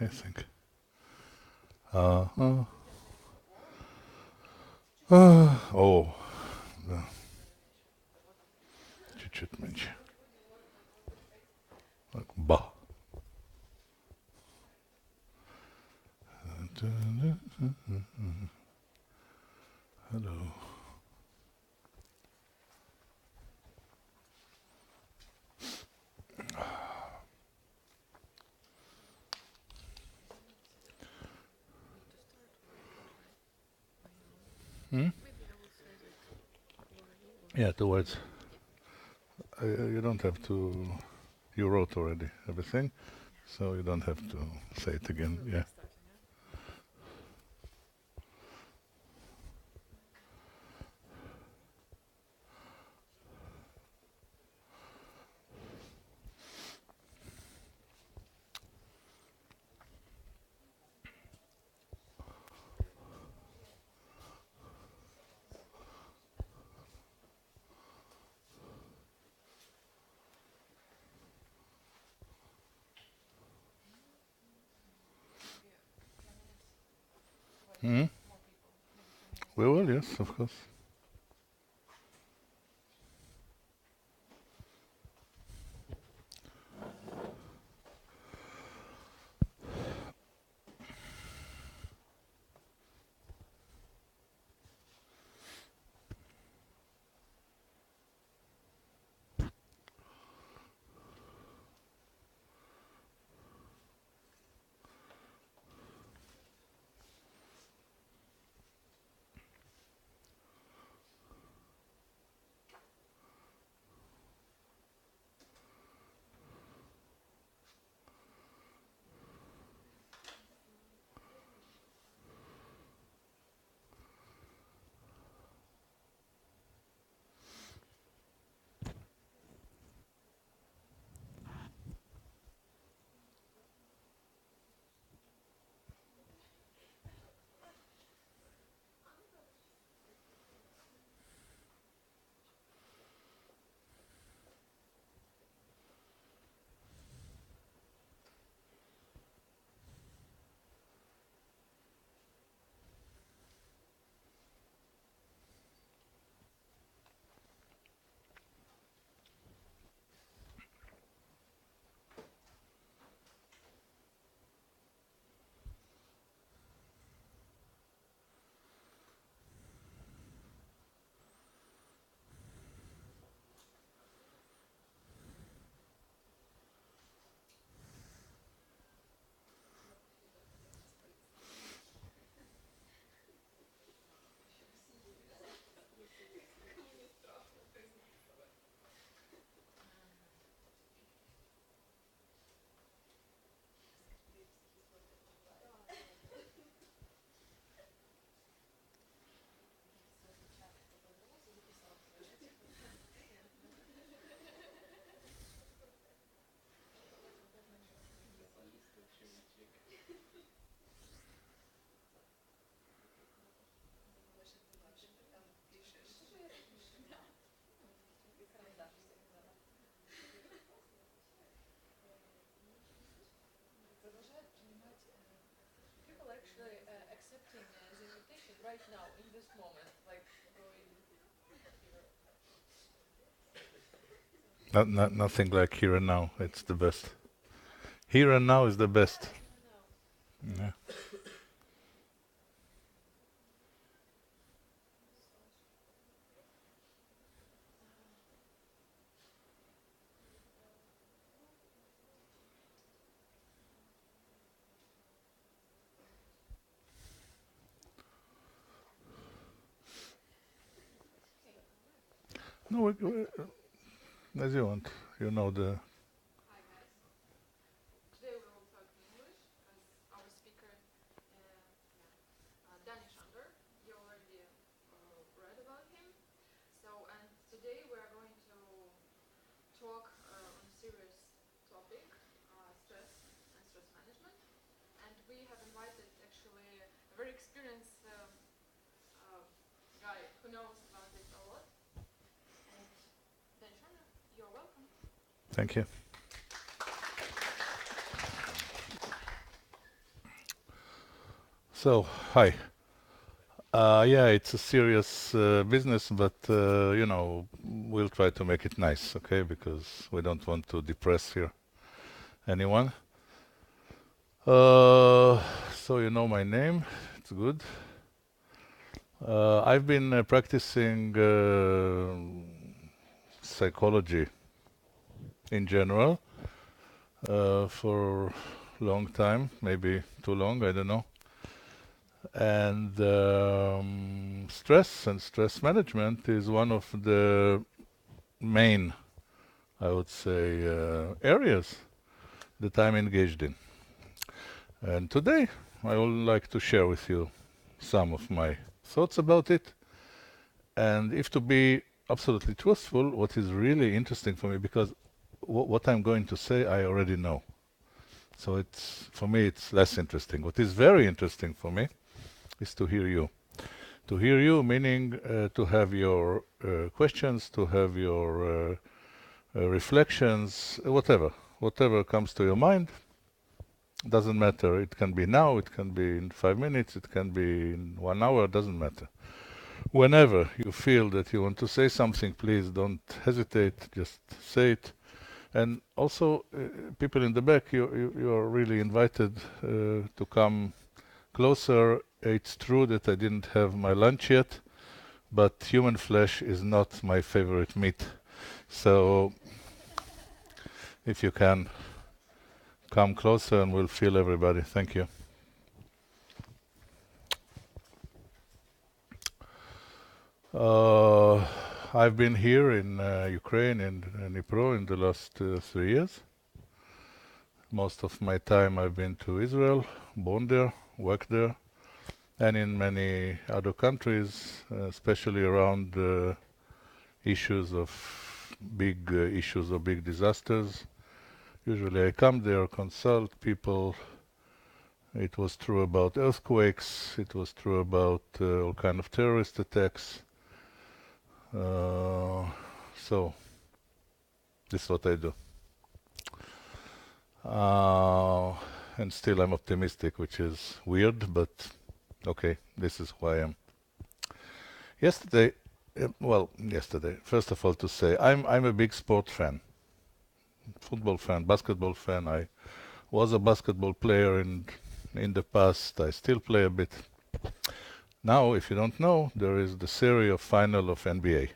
I think. Uh, oh, да, чуть-чуть меньше. Так, ба. Hello. Hmm? Yeah, towards. You don't have to. You wrote already everything, so you don't have to say it again. Yeah. Hmm? We will, yes, of course. Nothing like here and now. It's the best. Here and now is the best. Yeah. No, as you want. You know the. Thank you. So, hi. Yeah, it's a serious business, but we'll try to make it nice, okay? Because we don't want to depress here anyone. So you know my name. It's good. I've been practicing psychology in general for a long time, maybe too long, I don't know. And stress and stress management is one of the main, I would say, areas that I'm engaged in. And today I would like to share with you some of my thoughts about it. And if to be absolutely truthful, what is really interesting for me, because what I'm going to say, I already know. So for me, it's less interesting. What is very interesting for me is to hear you. To hear you, meaning to have your questions, to have your reflections, whatever comes to your mind. Doesn't matter. It can be now, it can be in 5 minutes, it can be in 1 hour, doesn't matter. Whenever you feel that you want to say something, please don't hesitate, just say it. And also, people in the back, you are really invited to come closer. It's true that I didn't have my lunch yet, but human flesh is not my favorite meat. So if you can come closer and we'll feel everybody. Thank you. I've been here in Ukraine and Dnipro in the last 3 years. Most of my time I've been to Israel, born there, worked there, and in many other countries, especially around issues of big disasters. Usually I come there, consult people. It was true about earthquakes. It was true about all kind of terrorist attacks. So this is what I do. And still I'm optimistic, which is weird, but okay, this is who I am. Yesterday, first of all to say, I'm a big sport fan. Football fan, basketball fan. I was a basketball player in the past. I still play a bit. Now, if you don't know, there is the series of final of NBA.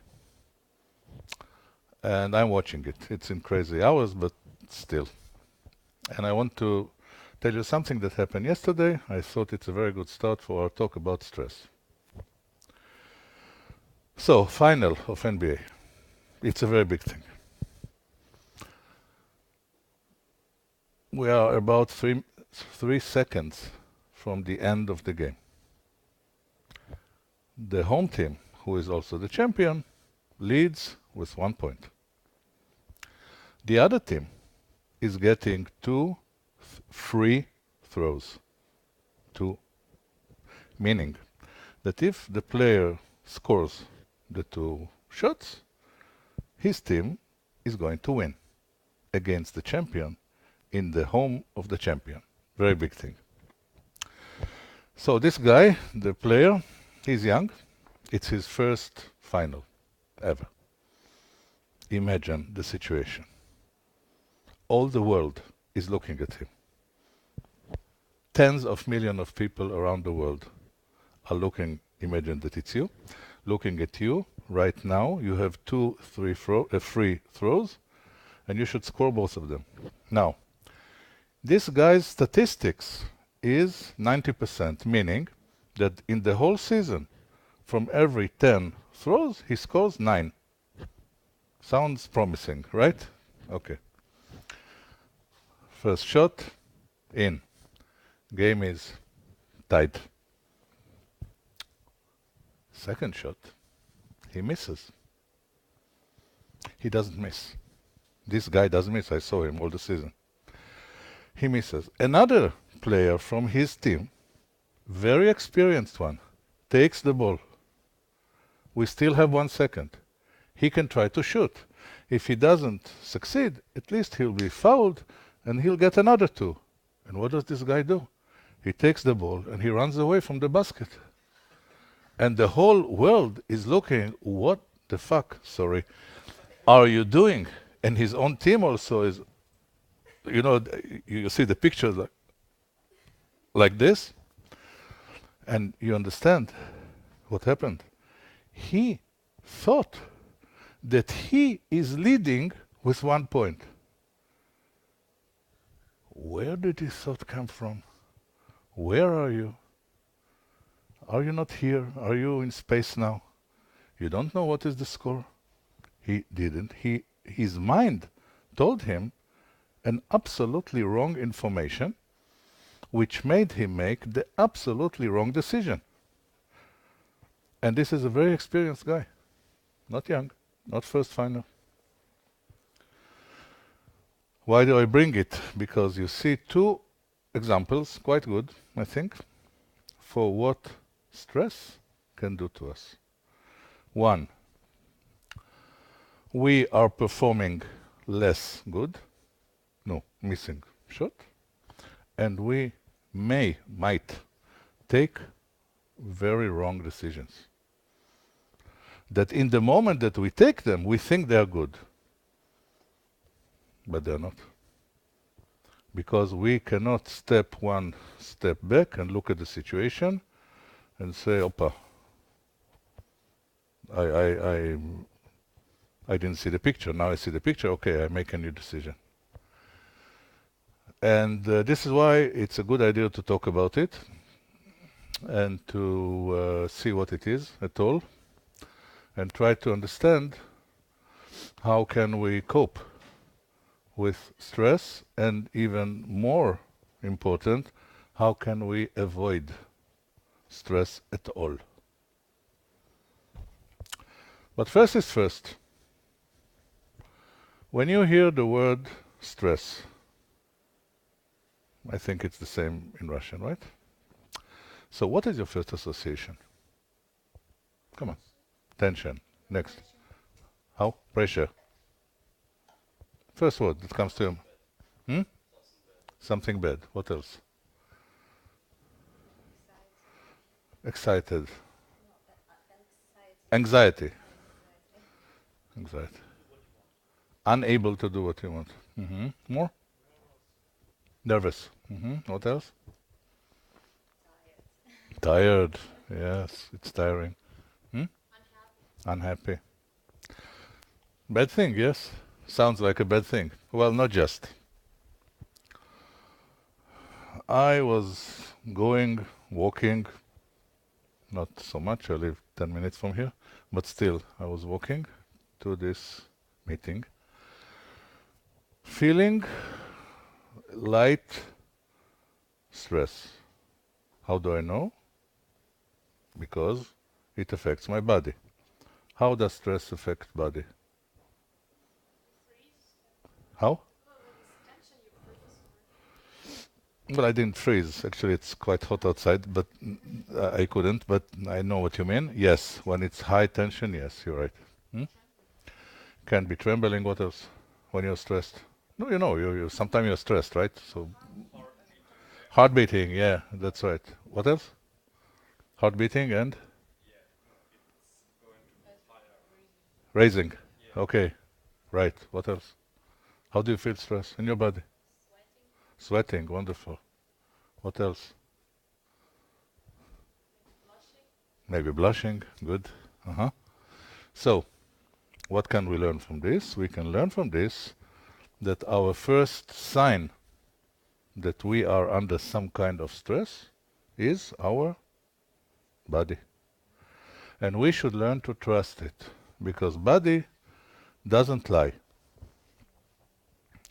And I'm watching it. It's in crazy hours, but still. And I want to tell you something that happened yesterday. I thought it's a very good start for our talk about stress. So, final of NBA. It's a very big thing. We are about three seconds from the end of the game. The home team, who is also the champion, leads with 1 point. The other team is getting two free throws. Meaning that if the player scores the 2 shots, his team is going to win against the champion in the home of the champion. Very big thing. So this guy, the player, he's young. It's his first final ever. Imagine the situation. All the world is looking at him. Tens of millions of people around the world are looking, imagine that it's you, looking at you right now. You have free throws, and you should score both of them. Now, this guy's statistics is 90%, meaning that in the whole season, from every 10 throws, he scores 9. Sounds promising, right? Okay. First shot, in. Game is tied. Second shot, he misses. He doesn't miss. This guy doesn't miss. I saw him all the season. He misses. Another player from his team, very experienced one, takes the ball. We still have 1 second. He can try to shoot. If he doesn't succeed, at least he'll be fouled and he'll get another 2. And what does this guy do? He takes the ball and he runs away from the basket. And the whole world is looking, what the fuck, sorry, are you doing? And his own team also is, you know, you see the pictures like this, and you understand what happened. He thought that he is leading with 1 point. Where did this thought come from? Where are you? Are you not here? Are you in space now? You don't know what is the score? He didn't. His mind told him an absolutely wrong information, which made him make the absolutely wrong decision. And this is a very experienced guy, not young, not first final. Why do I bring it? Because you see two examples, quite good, I think, for what stress can do to us. One, we are performing less good, missing shot, and we might take very wrong decisions. That in the moment that we take them, we think they are good, but they're not. Because we cannot step one step back and look at the situation and say, "Opa, I didn't see the picture. Now I see the picture. Okay, I make a new decision." And this is why it's a good idea to talk about it and to see what it is at all, and try to understand how can we cope with stress, and even more important, how can we avoid stress at all. But first is first. When you hear the word stress, I think it's the same in Russian, right? So what is your first association? Come on. Tension. Next. How? Pressure. First word that comes to him. Something bad. What else? Excited. Anxiety. Anxiety. Unable to do what you want. More? Nervous. What else? Tired. Yes, it's tiring. Unhappy. Bad thing, yes. Sounds like a bad thing. Well, not just. I was walking, not so much, I live 10 minutes from here, but still, I was walking to this meeting, feeling light stress. How do I know? Because it affects my body. How does stress affect body? How? Well, I didn't freeze. Actually, it's quite hot outside, but I couldn't, but I know what you mean. Yes, when it's high tension, yes, you're right. Can be trembling. What else? When you're stressed? No, you sometimes you're stressed, right? So heart beating, yeah, that's right. What else? Heart beating and raising. Okay, right. What else? How do you feel stress in your body? Sweating, wonderful. What else? Maybe blushing, good. So, what can we learn from this? We can learn from this that our first sign that we are under some kind of stress is our body. And we should learn to trust it, because body doesn't lie.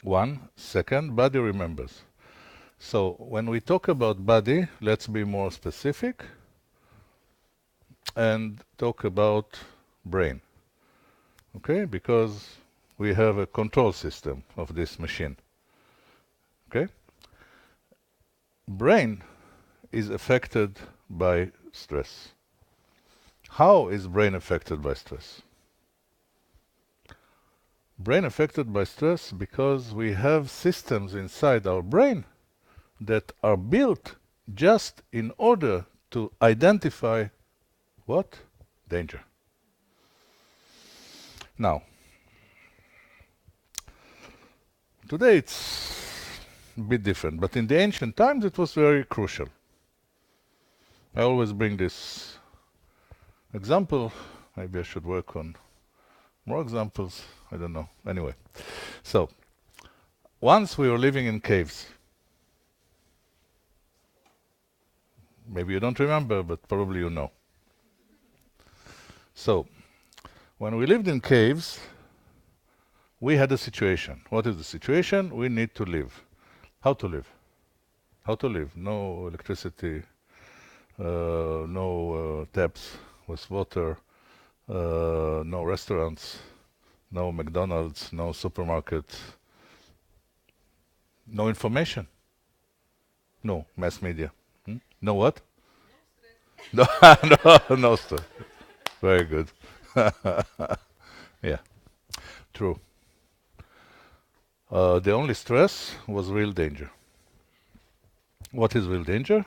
One, second, body remembers. So when we talk about body, let's be more specific and talk about brain. Okay? Because we have a control system of this machine. Okay? Brain is affected by stress. How is brain affected by stress? Brain affected by stress because we have systems inside our brain that are built just in order to identify what? Danger. Now, today it's a bit different, but in the ancient times it was very crucial. I always bring this example. Maybe I should work on more examples. I don't know. Anyway, so once we were living in caves. Maybe you don't remember, but probably you know. So, when we lived in caves, we had a situation. What is the situation? We need to live. How to live? How to live? No electricity, no taps with water, no restaurants, no McDonald's, no supermarket, no information, no mass media. No what? No, no stress. Very good. Yeah, true. The only stress was real danger. What is real danger?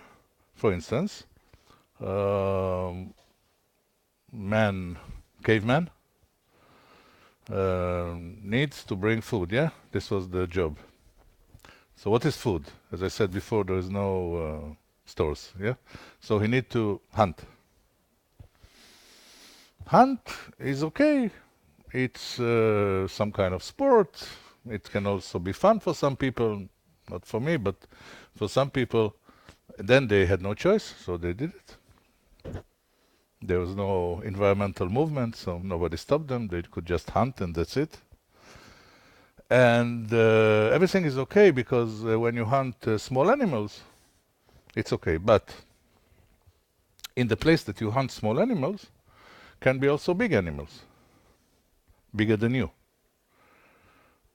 For instance, um, caveman, needs to bring food. Yeah, this was the job. So what is food? As I said before, there is no stores. Yeah, so he need to hunt. Hunt is okay. It's some kind of sport. It can also be fun for some people, not for me, but for some people. Then they had no choice, so they did it. There was no environmental movement, so nobody stopped them. They could just hunt, and that's it. And everything is okay because when you hunt small animals, it's okay. But in the place that you hunt small animals, can be also big animals, bigger than you.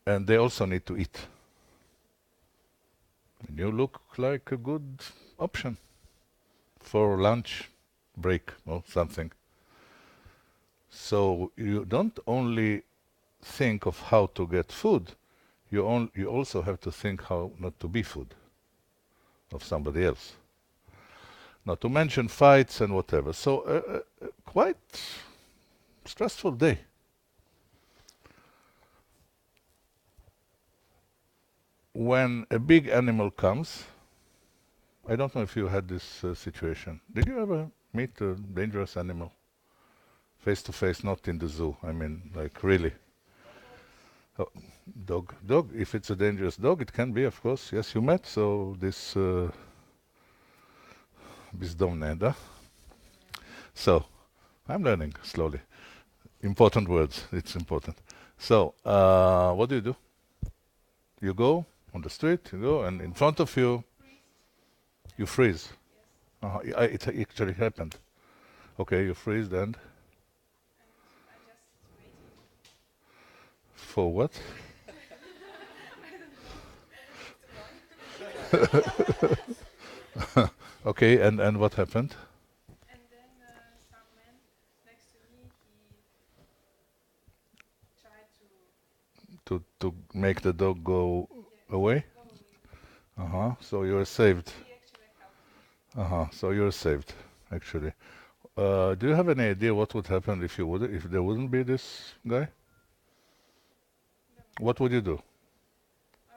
And they also need to eat. And you look like a good option for lunch break or something. So you don't only think of how to get food, you also have to think how not to be food of somebody else. Not to mention fights and whatever. So quite stressful day. When a big animal comes, I don't know if you had this situation. Did you ever meet a dangerous animal? Face to face, not in the zoo. I mean, like really. Oh, dog. Dog. If it's a dangerous dog, it can be, of course. Yes, you met. So this бездомная, да? So I'm learning slowly. Important words. It's important. So what do? You go on the street. You go, and in front of you, you freeze. It actually happened. Okay, you freeze, and for what? Okay, and what happened? And then some man next to me, he tried To make the dog go yeah, away? go away. So you're saved. He actually helped me. So you're saved, actually. Do you have any idea what would happen if there wouldn't be this guy? No. What would you do? I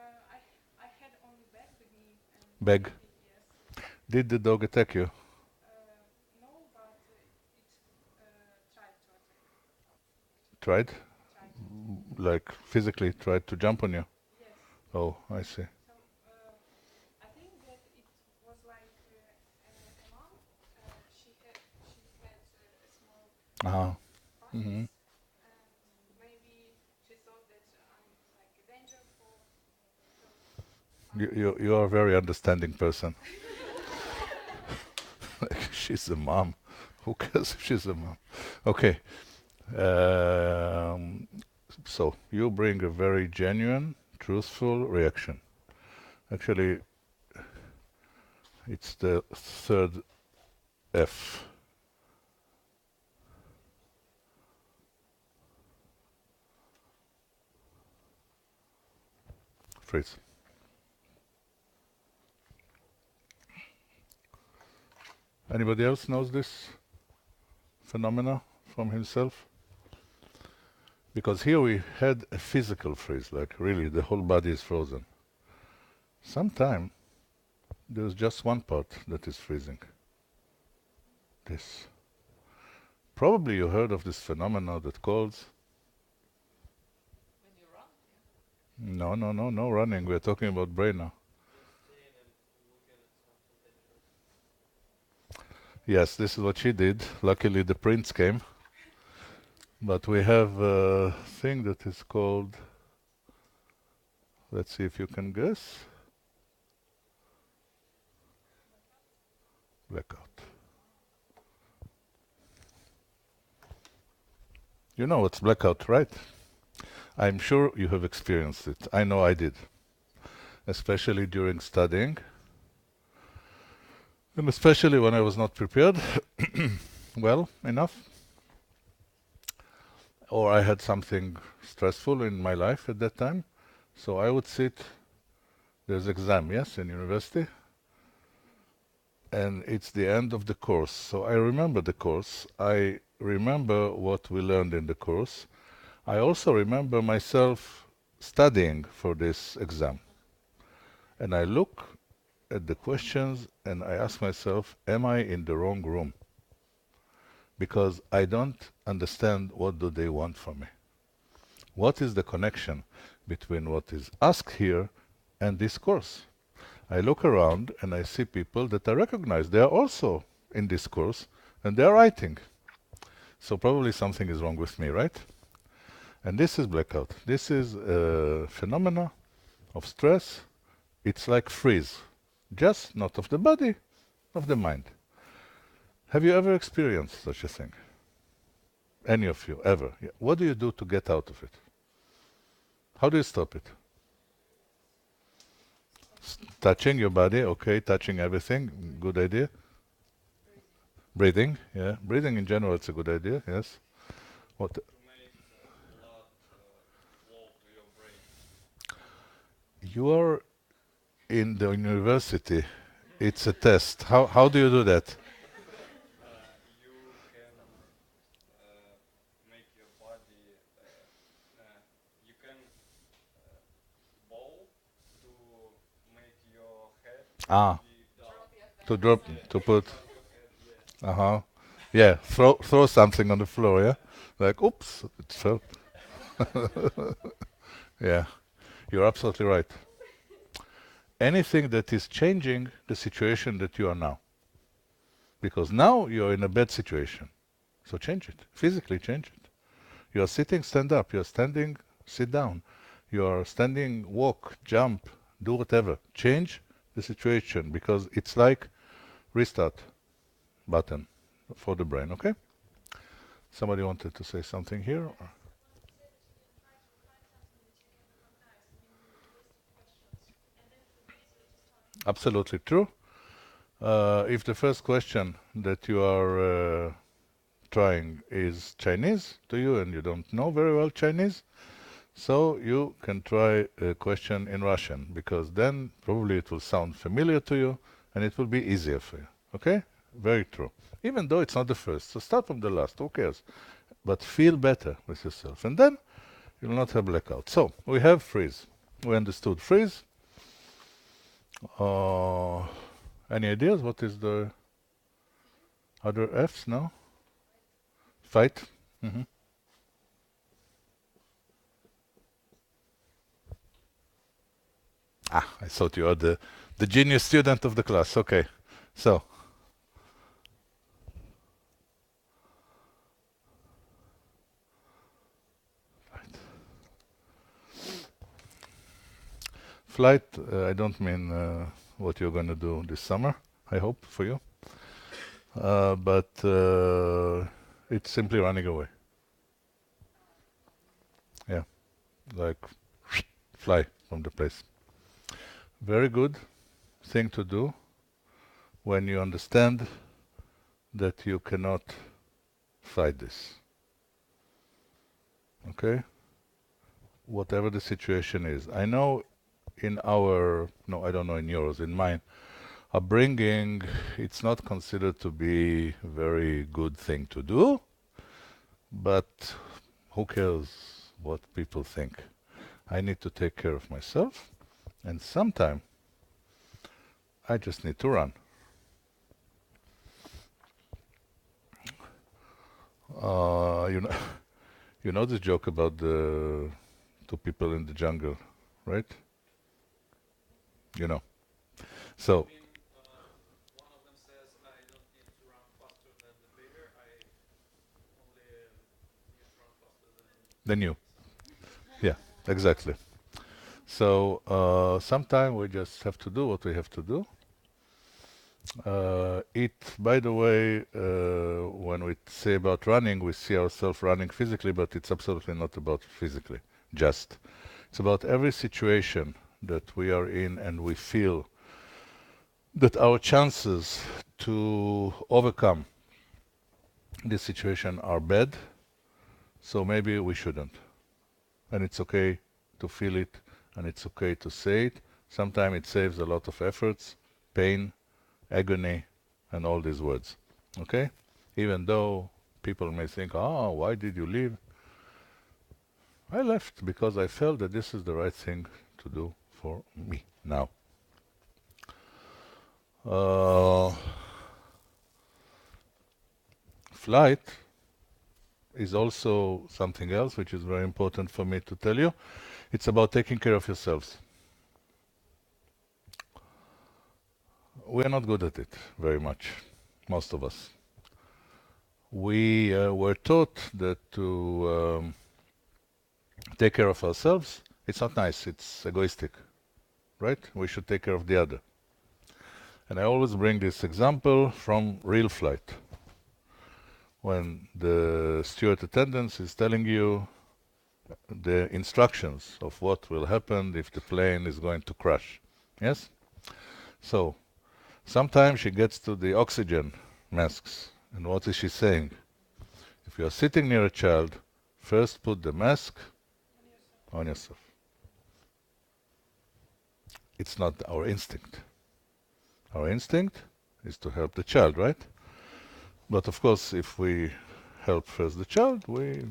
I had only bag with me and Beg? maybe yes. Did the dog attack you? No, but it tried to attack. Tried? Tried to. Like physically tried to jump on you? Yes. Oh, I see. So I think that it was like a mom. She had a small Uh-huh. puppies, and maybe she thought that I'm like a danger for her You are a very understanding person. She's a mom. Who cares if she's a mom? Okay. Um, so you bring a very genuine, truthful reaction. Actually, it's the third F. Fritz. Anybody else knows this phenomena from himself? Because here we had a physical freeze, like really the whole body is frozen. Sometime there's just one part that is freezing. This. Probably you heard of this phenomena that calls... When you run, yeah. No running. We're talking about brain now. Yes, this is what she did. Luckily the prince came. But we have a thing that is called... Let's see if you can guess. Blackout. You know what's blackout, right? I'm sure you have experienced it. I know I did. Especially during studying. And especially when I was not prepared well enough. Or I had something stressful in my life at that time. So I would sit, there's exam, yes, in university. And it's the end of the course. So I remember the course. I remember what we learned in the course. I also remember myself studying for this exam. And I look at the questions and I ask myself, am I in the wrong room? Because I don't understand what do they want from me. What is the connection between what is asked here and this course? I look around and I see people that I recognize. They are also in this course and they are writing. So probably something is wrong with me, right? And this is blackout. This is a phenomena of stress. It's like freeze. Just not of the body, of the mind. Have you ever experienced such a thing? Any of you, ever? Yeah. What do you do to get out of it? How do you stop it? Touching your body, okay, touching everything, good idea. Breathing, yeah. Breathing in general, it's a good idea, yes. What? To make blood flow to your brain. You are in the university. It's a test. How do you do that? You can make your body, you can bowl to make your head Ah, be down. to drop, to put, Your head, yeah. yeah, throw something on the floor, yeah? Like, oops, it fell. Yeah, you're absolutely right. Anything that is changing the situation that you are now. Because now you're in a bad situation. So change it. Physically change it. You are sitting, stand up. You are standing, sit down. You are standing, walk, jump, do whatever. Change the situation because it's like restart button for the brain, okay? Somebody wanted to say something here? Absolutely true. If the first question that you are trying is Chinese to you and you don't know very well Chinese, so you can try a question in Russian because then probably it will sound familiar to you and it will be easier for you. Okay? Very true. Even though it's not the first. So start from the last. Who cares? But feel better with yourself. And then you'll not have blackout. So we have freeze. We understood freeze. Any ideas? What is the other F's now? Fight. I thought you are the genius student of the class. Okay. So. Flight, I don't mean what you're going to do this summer, I hope, for you. But it's simply running away. Yeah, like fly from the place. Very good thing to do when you understand that you cannot fight this. Okay? Whatever the situation is. I know in our, no, I don't know in yours, in mine, upbringing, it's not considered to be a very good thing to do, but who cares what people think? I need to take care of myself, and sometime I just need to run. You know, you know the joke about the two people in the jungle, right? You know. So, I mean, one of them says, I don't need to run faster than the bear. I only need to run faster than then you. Yeah, exactly. So, sometime we just have to do what we have to do. By the way, when we say about running, we see ourselves running physically, but it's absolutely not about physically, just. It's about every situation that we are in and we feel that our chances to overcome this situation are bad, so maybe we shouldn't. And it's okay to feel it, and it's okay to say it. Sometimes it saves a lot of efforts, pain, agony, and all these words. Okay? Even though people may think, why did you leave? I left because I felt that this is the right thing to do for me now. Flight is also something else which is very important for me to tell you. It's about taking care of yourselves. We're not good at it very much, most of us. We were taught that to take care of ourselves, it's not nice, it's egoistic, right? We should take care of the other. And I always bring this example from real flight. When the steward attendant is telling you the instructions of what will happen if the plane is going to crash. Yes? So, sometimes she gets to the oxygen masks. And what is she saying? If you are sitting near a child, first put the mask on yourself. It's not our instinct. Our instinct is to help the child, right? But of course, if we help first the child, we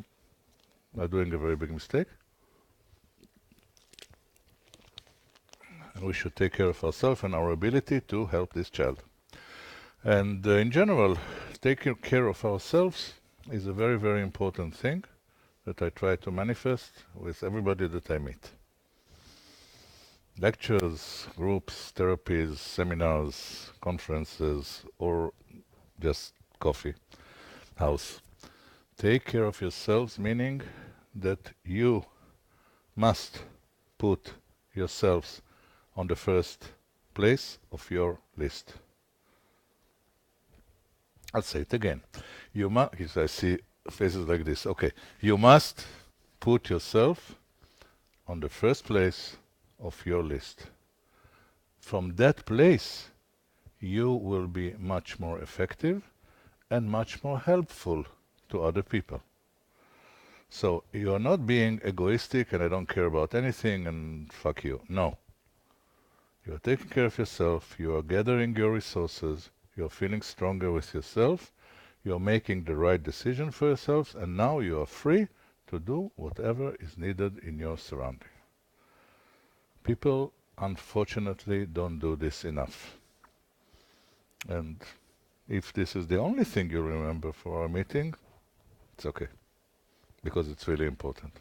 are doing a very big mistake. And we should take care of ourselves and our ability to help this child. And in general, taking care of ourselves is a very, very important thing that I try to manifest with everybody that I meet. Lectures, groups, therapies, seminars, conferences, or just coffee house. Take care of yourselves, meaning that you must put yourselves on the first place of your list. I'll say it again. You must, I see faces like this. Okay, you must put yourself on the first place of your list. From that place, you will be much more effective and much more helpful to other people. So you are not being egoistic and I don't care about anything and fuck you. No. You are taking care of yourself, you are gathering your resources, you are feeling stronger with yourself, you are making the right decision for yourselves, and now you are free to do whatever is needed in your surrounding. People, unfortunately, don't do this enough. And if this is the only thing you remember for our meeting, it's okay, because it's really important.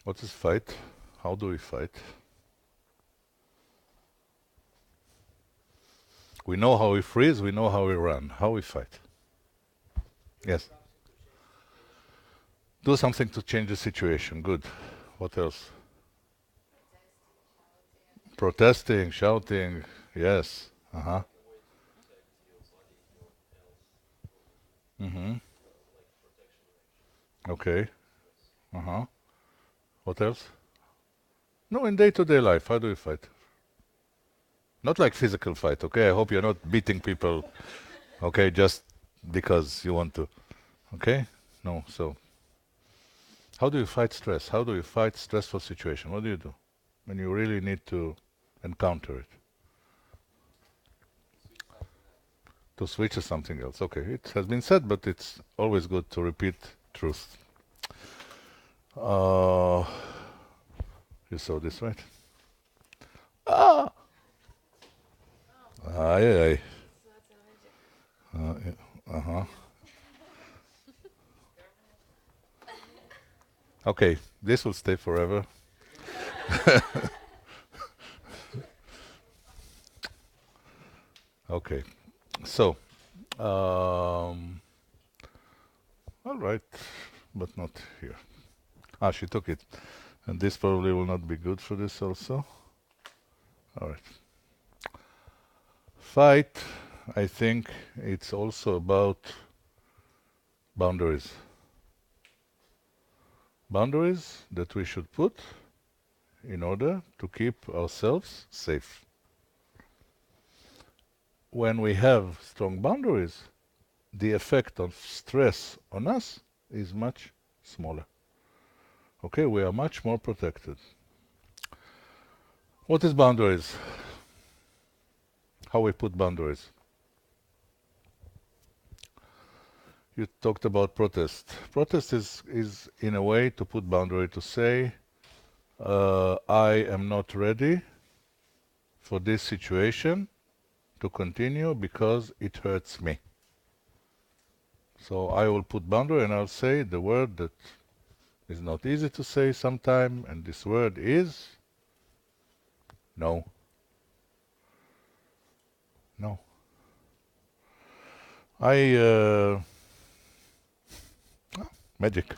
What is fight? How do we fight? We know how we freeze, we know how we run. How we fight? Yes. Do something to change the situation. Good. What else? Protesting, shouting. Yes. Uh-huh. Mm-hmm. Okay. Uh-huh. What else? No, in day-to-day life, how do you fight? Not like physical fight, okay? I hope you're not beating people, okay, just because you want to, okay? No, so How do you fight stress? How do you fight stressful situation? What do you do when you really need to encounter it? To switch to something else. Okay, it has been said, but it's always good to repeat truth. You saw this, right? Ah! Aye, aye, aye. So that's a magic. Uh-huh. Okay, this will stay forever. Okay, so, all right, but not here. Ah, she took it. And this probably will not be good for this also. All right. Fight, I think it's also about boundaries. Boundaries that we should put in order to keep ourselves safe. When we have strong boundaries, the effect of stress on us is much smaller. Okay, we are much more protected. What is boundaries? How we put boundaries? You talked about protest. Protest is in a way to put boundary, to say, I am not ready for this situation to continue because it hurts me. So I will put boundary and I'll say the word that is not easy to say sometime, and this word is no. No. Magic.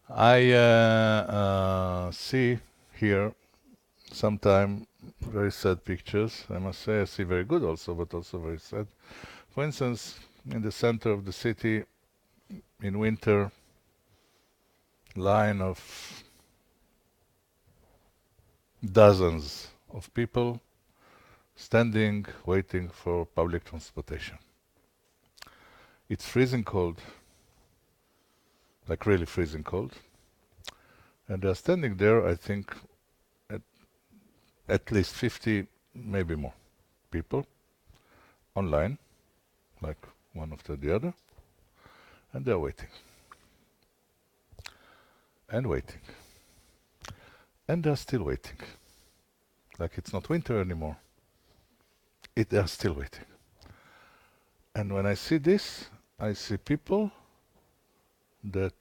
I see here sometime very sad pictures. I must say I see very good also, but also very sad. For instance, in the center of the city, in winter, line of dozens of people standing, waiting for public transportation. It's freezing cold, like really freezing cold. And they're standing there, I think, at least 50, maybe more, people online, like one after the other, and they're waiting. And waiting. And they're still waiting. Like it's not winter anymore. They're still waiting. And when I see this, I see people that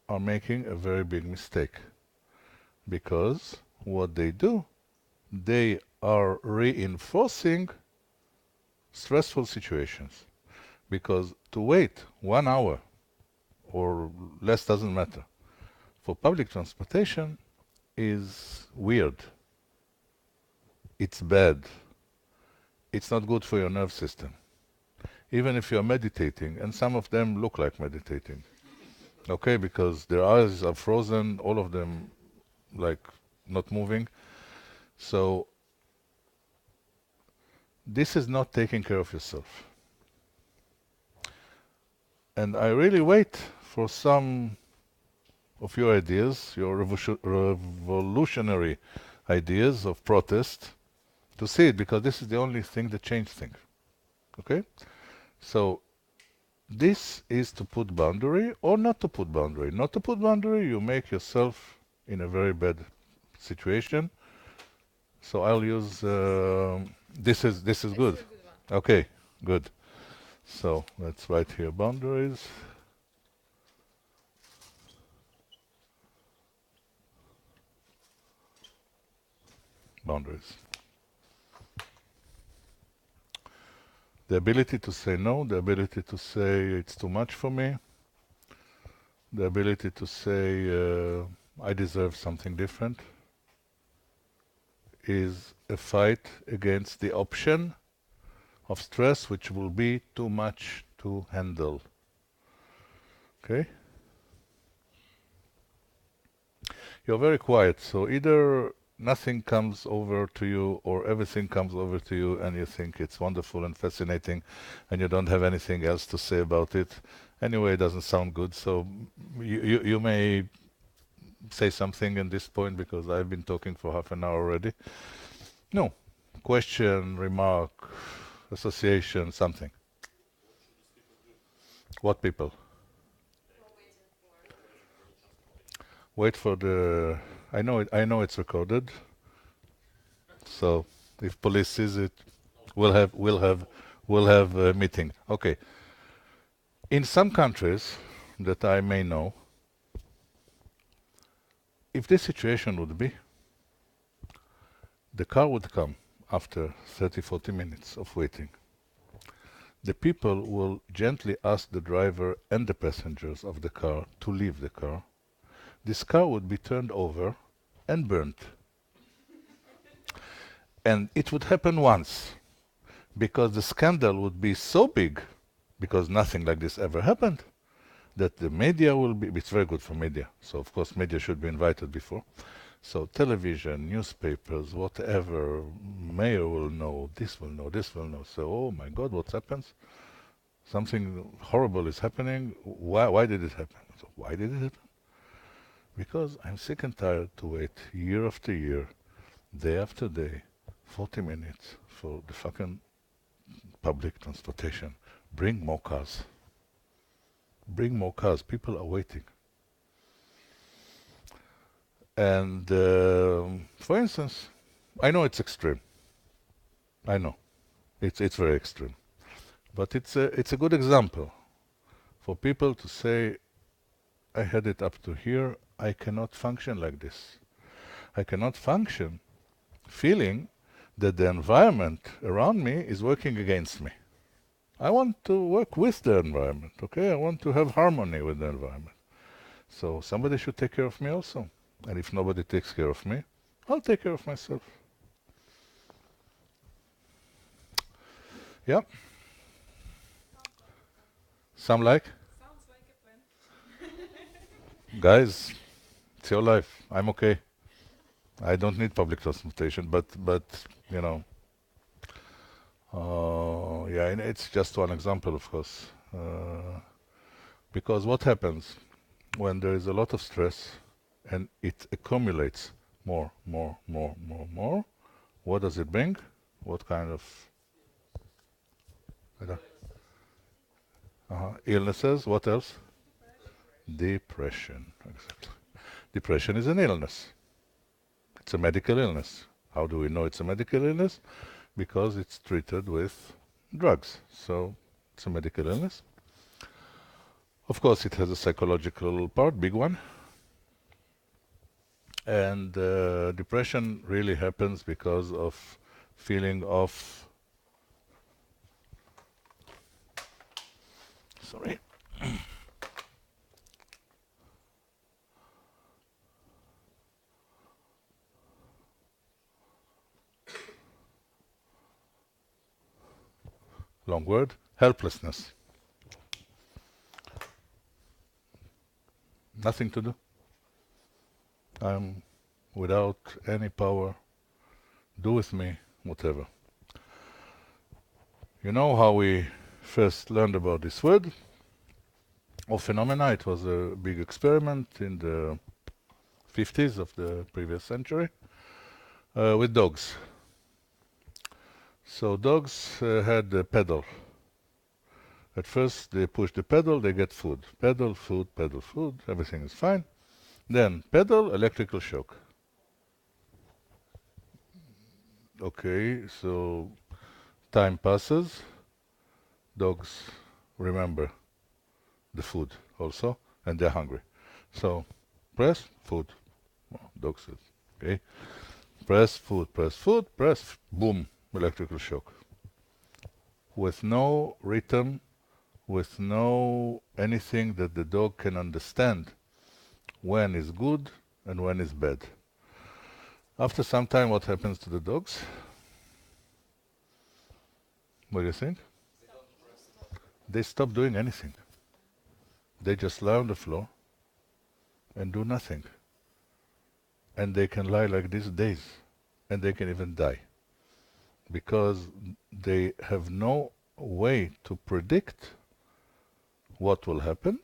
are making a very big mistake. Because what they do, they are reinforcing stressful situations. Because to wait 1 hour or less doesn't matter for public transportation is weird. It's bad. It's not good for your nerve system. Even if you're meditating, and some of them look like meditating. Okay, because their eyes are frozen, all of them like not moving. So this is not taking care of yourself. And I really wait for some of your ideas, your revolutionary ideas of protest, to see it, because this is the only thing that changes things. Okay? So this is to put boundary or not to put boundary. Not to put boundary, you make yourself in a very bad situation. So I'll use this is good. It's a good one. Okay, good. So let's write here boundaries. Boundaries. The ability to say no, the ability to say it's too much for me, the ability to say I deserve something different, is a fight against the option of stress which will be too much to handle. Okay? You're very quiet, so either nothing comes over to you or everything comes over to you and you think it's wonderful and fascinating and you don't have anything else to say about it, Anyway, it doesn't sound good, so you may say something in this point because I've been talking for half an hour already. No. Question, remark, association, something. What people? Wait for the. I know it's recorded. So if police sees it, we'll have a meeting. Okay. In some countries that I may know, if this situation would be, the car would come after 30, 40 minutes of waiting. The people will gently ask the driver and the passengers of the car to leave the car. This car would be turned over and burnt. And it would happen once, because the scandal would be so big, because nothing like this ever happened, that the media will be, it's very good for media, so of course media should be invited before. So television, newspapers, whatever, mayor will know, this will know, this will know. So, oh my God, what happens? Something horrible is happening. Why did it happen? So why did it happen? Because I'm sick and tired to wait year after year, day after day, 40 minutes for the fucking public transportation. Bring more cars. Bring more cars. People are waiting. And for instance, I know it's extreme. I know. It's very extreme. But it's a good example for people to say, I had it up to here, I cannot function like this. I cannot function feeling that the environment around me is working against me. I want to work with the environment, okay? I want to have harmony with the environment. So somebody should take care of me also. And if nobody takes care of me, I'll take care of myself. Yeah. Some like? Sounds like a plan. Guys, it's your life. I'm okay. I don't need public transportation, but you know, yeah, and it's just one example, of course. Because what happens when there is a lot of stress and it accumulates more, what does it bring? What kind of illnesses? What else? Depression. Exactly. Depression is an illness. It's a medical illness. How do we know it's a medical illness? Because it's treated with drugs. So it's a medical illness. Of course, it has a psychological part, big one. And depression really happens because of feeling of, sorry, long word, helplessness. Nothing to do. I'm without any power. Do with me whatever. You know how we first learned about this word or phenomena? It was a big experiment in the 50s of the previous century with dogs. So dogs had a pedal. At first they push the pedal, they get food. Pedal, food, everything is fine. Then pedal, electrical shock. Okay, so time passes. Dogs remember the food also, and they're hungry. So press, food. Well, dog says, okay. Press, press, boom, electrical shock. With no rhythm, with no anything that the dog can understand when is good and when is bad. After some time, what happens to the dogs? What do you think? They stop doing anything. They just lie on the floor and do nothing. And they can lie like this days, and they can even die. Because they have no way to predict what will happen,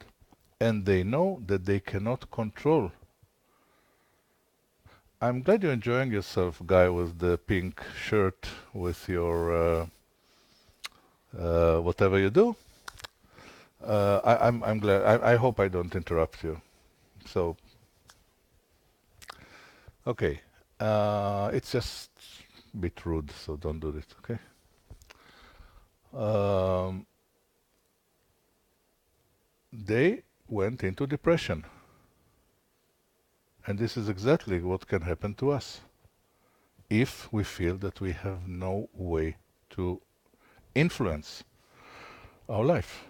and they know that they cannot control. I'm glad you're enjoying yourself, guy with the pink shirt with your whatever you do. I'm glad. I hope I don't interrupt you. So, okay. It's just a bit rude, so don't do this, okay? They went into depression. And this is exactly what can happen to us if we feel that we have no way to influence our life.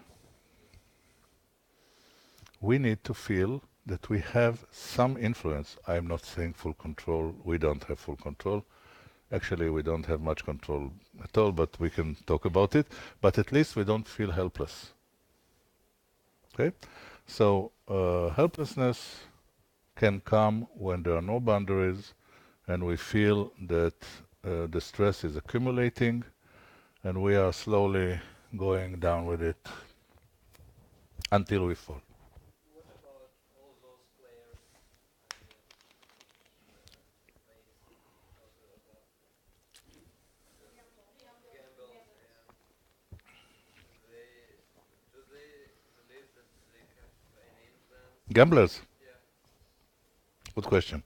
We need to feel that we have some influence. I'm not saying full control. We don't have full control. Actually, we don't have much control at all, but we can talk about it. But at least we don't feel helpless. Okay? So, helplessness can come when there are no boundaries and we feel that the stress is accumulating and we are slowly going down with it until we fall. What about all those players? Gamble, do they believe that they have any influence? Gamblers, Yeah. good question.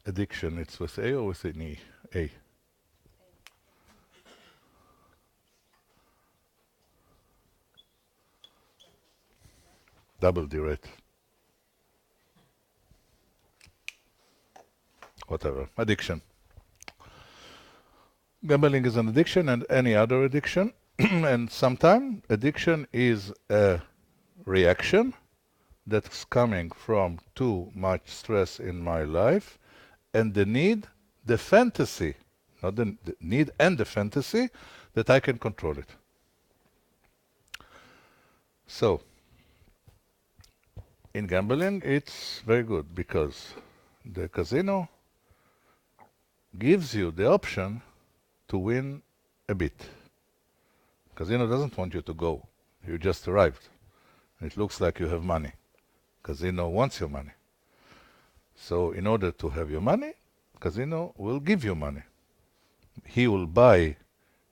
Addiction, it's with A or with an E? A. Double D, right? Whatever. Addiction. Gambling is an addiction and any other addiction. And sometimes addiction is a reaction that's coming from too much stress in my life and the fantasy, not the need and the fantasy that I can control it. So, in gambling, it's very good because the casino gives you the option to win a bit. Casino doesn't want you to go. You just arrived. It looks like you have money. Casino wants your money. So in order to have your money, casino will give you money. He will buy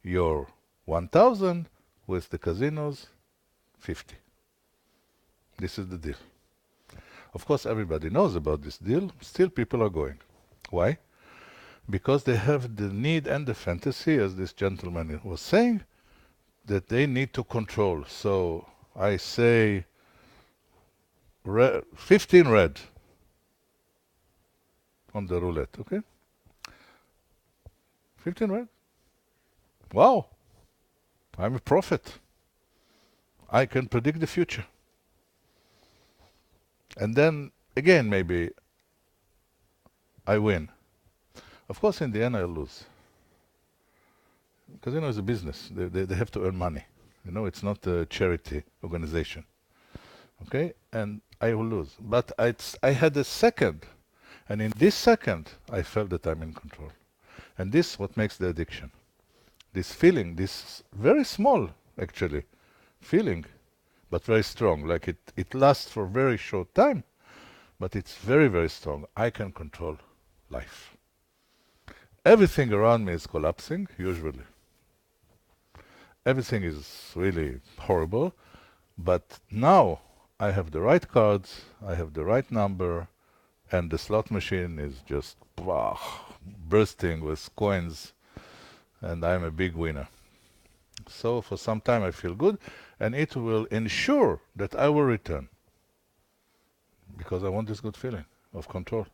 your 1,000 with the casino's 50. This is the deal. Of course, everybody knows about this deal. Still, people are going. Why? Because they have the need and the fantasy, as this gentleman was saying, that they need to control. So I say 15 red on the roulette, okay? 15 red. Wow, I'm a prophet. I can predict the future. And then again, maybe I win. Of course, in the end, I'll lose. Casino is a business. They have to earn money. You know, it's not a charity organization. Okay? And I will lose. But I had a second. And in this second, I felt that I'm in control. And this is what makes the addiction. This feeling, this very small, actually, feeling, but very strong. Like it lasts for a very short time, but it's very, very strong. I can control life. Everything around me is collapsing, usually. Everything is really horrible, but now I have the right cards, I have the right number, and the slot machine is just bursting with coins, and I'm a big winner. So for some time I feel good, and it will ensure that I will return, because I want this good feeling of control.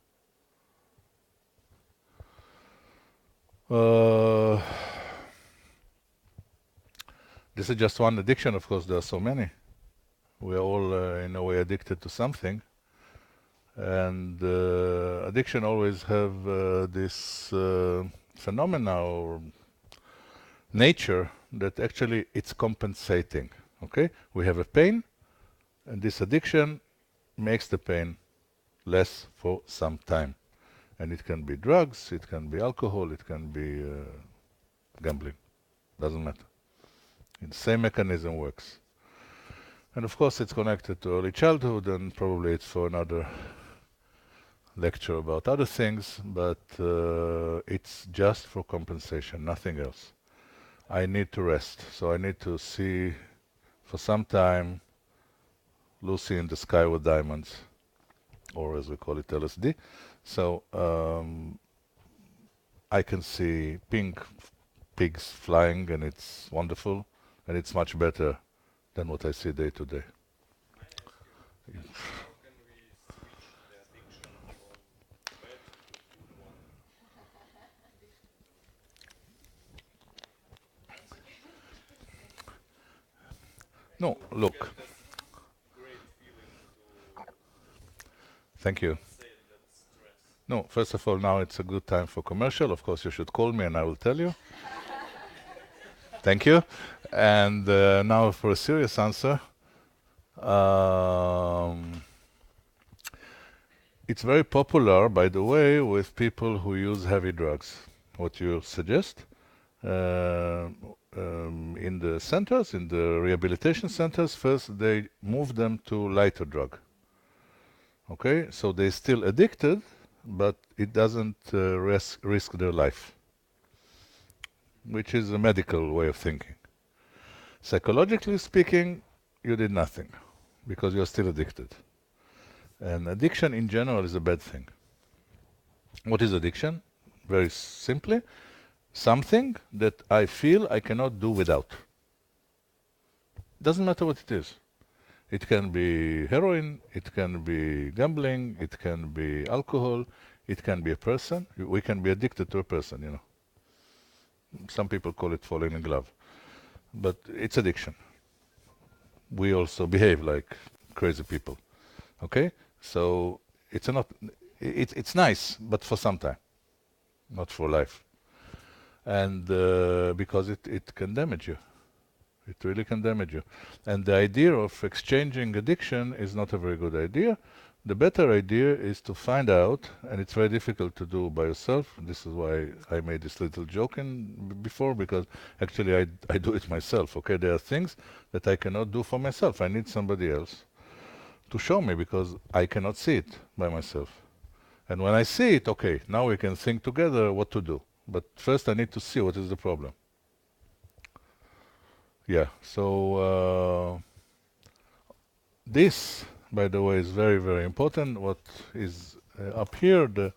This is just one addiction, of course, there are so many. We are all in a way addicted to something. And addiction always have this phenomena or nature that actually it's compensating. Okay? We have a pain, and this addiction makes the pain less for some time. And it can be drugs, it can be alcohol, it can be gambling. Doesn't matter. The same mechanism works. And of course, it's connected to early childhood, and probably it's for another lecture about other things, but it's just for compensation, nothing else. I need to rest, so I need to see for some time Lucy in the Sky with Diamonds, or as we call it, LSD. So I can see pink pigs flying, and it's wonderful, and it's much better than what I see day to day. How can we switch the addiction from bad to good one? No, look. Get this great feeling to Thank you. say that stress. No, first of all, now it's a good time for commercial. Of course, you should call me and I will tell you. Thank you. And now for a serious answer. It's very popular, by the way, with people who use heavy drugs. What you suggest in the centers, in the rehabilitation centers, first they move them to lighter drug. Okay, so they're still addicted, but it doesn't risk their life, which is a medical way of thinking. Psychologically speaking, you did nothing because you're still addicted. And addiction in general is a bad thing. What is addiction? Very simply, something that I feel I cannot do without. Doesn't matter what it is. It can be heroin, it can be gambling, it can be alcohol, it can be a person. We can be addicted to a person, you know. Some people call it falling in love. But it's addiction. We also behave like crazy people. Okay? So it's nice, but for some time, not for life. And because it can damage you. It really can damage you. And the idea of exchanging addiction is not a very good idea. The better idea is to find out, and it's very difficult to do by yourself. This is why I made this little joke before, because actually I do it myself. Okay, there are things that I cannot do for myself. I need somebody else to show me because I cannot see it by myself. And when I see it, okay, now we can think together what to do. But first I need to see what is the problem. Yeah, so this, by the way, is very, very important. What is up here, the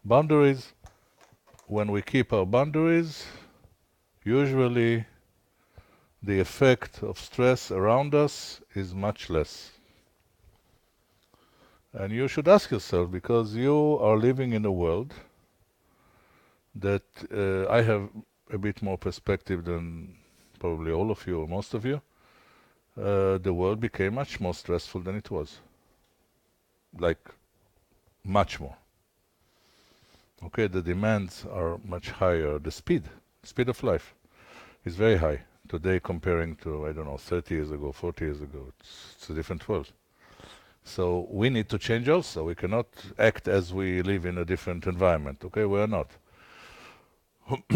boundaries. When we keep our boundaries, usually the effect of stress around us is much less. And you should ask yourself, because you are living in a world that I have a bit more perspective than probably all of you or most of you. The world became much more stressful than it was. Like, much more. Okay, the demands are much higher. The speed of life is very high. Today, comparing to, I don't know, 30 years ago, 40 years ago, it's a different world. So we need to change also. We cannot act as we live in a different environment. Okay, we are not.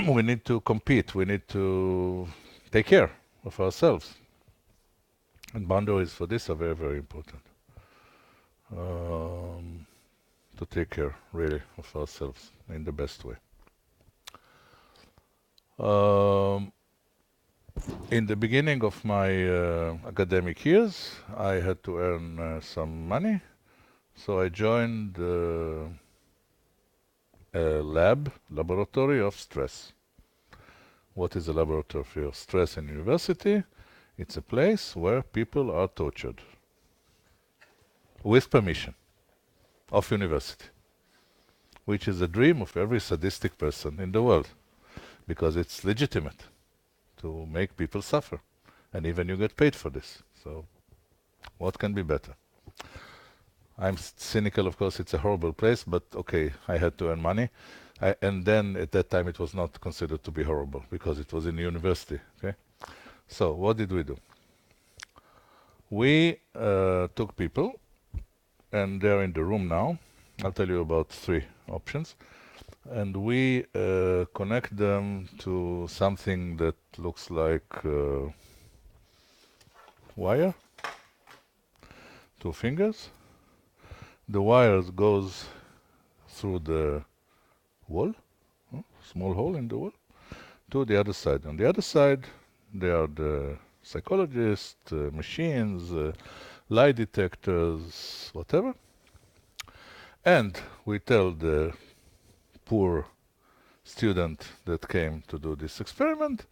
We need to compete. We need to take care of ourselves. And boundaries for this are very, very important. To take care, really, of ourselves in the best way. In the beginning of my academic years, I had to earn some money, so I joined a laboratory of stress. What is a laboratory of stress in university? It's a place where people are tortured with permission of university, which is a dream of every sadistic person in the world, because it's legitimate to make people suffer, and even you get paid for this. So what can be better? I'm cynical, of course, it's a horrible place, but okay, I had to earn money. And then at that time it was not considered to be horrible because it was in university. Okay, so what did we do? We took people, and they're in the room now. I'll tell you about 3 options. and we connect them to something that looks like wire, two fingers. The wire goes through the wall, small hole in the wall, to the other side. On the other side, there are the psychologists, machines, lie detectors, whatever. And we tell the poor student that came to do this experiment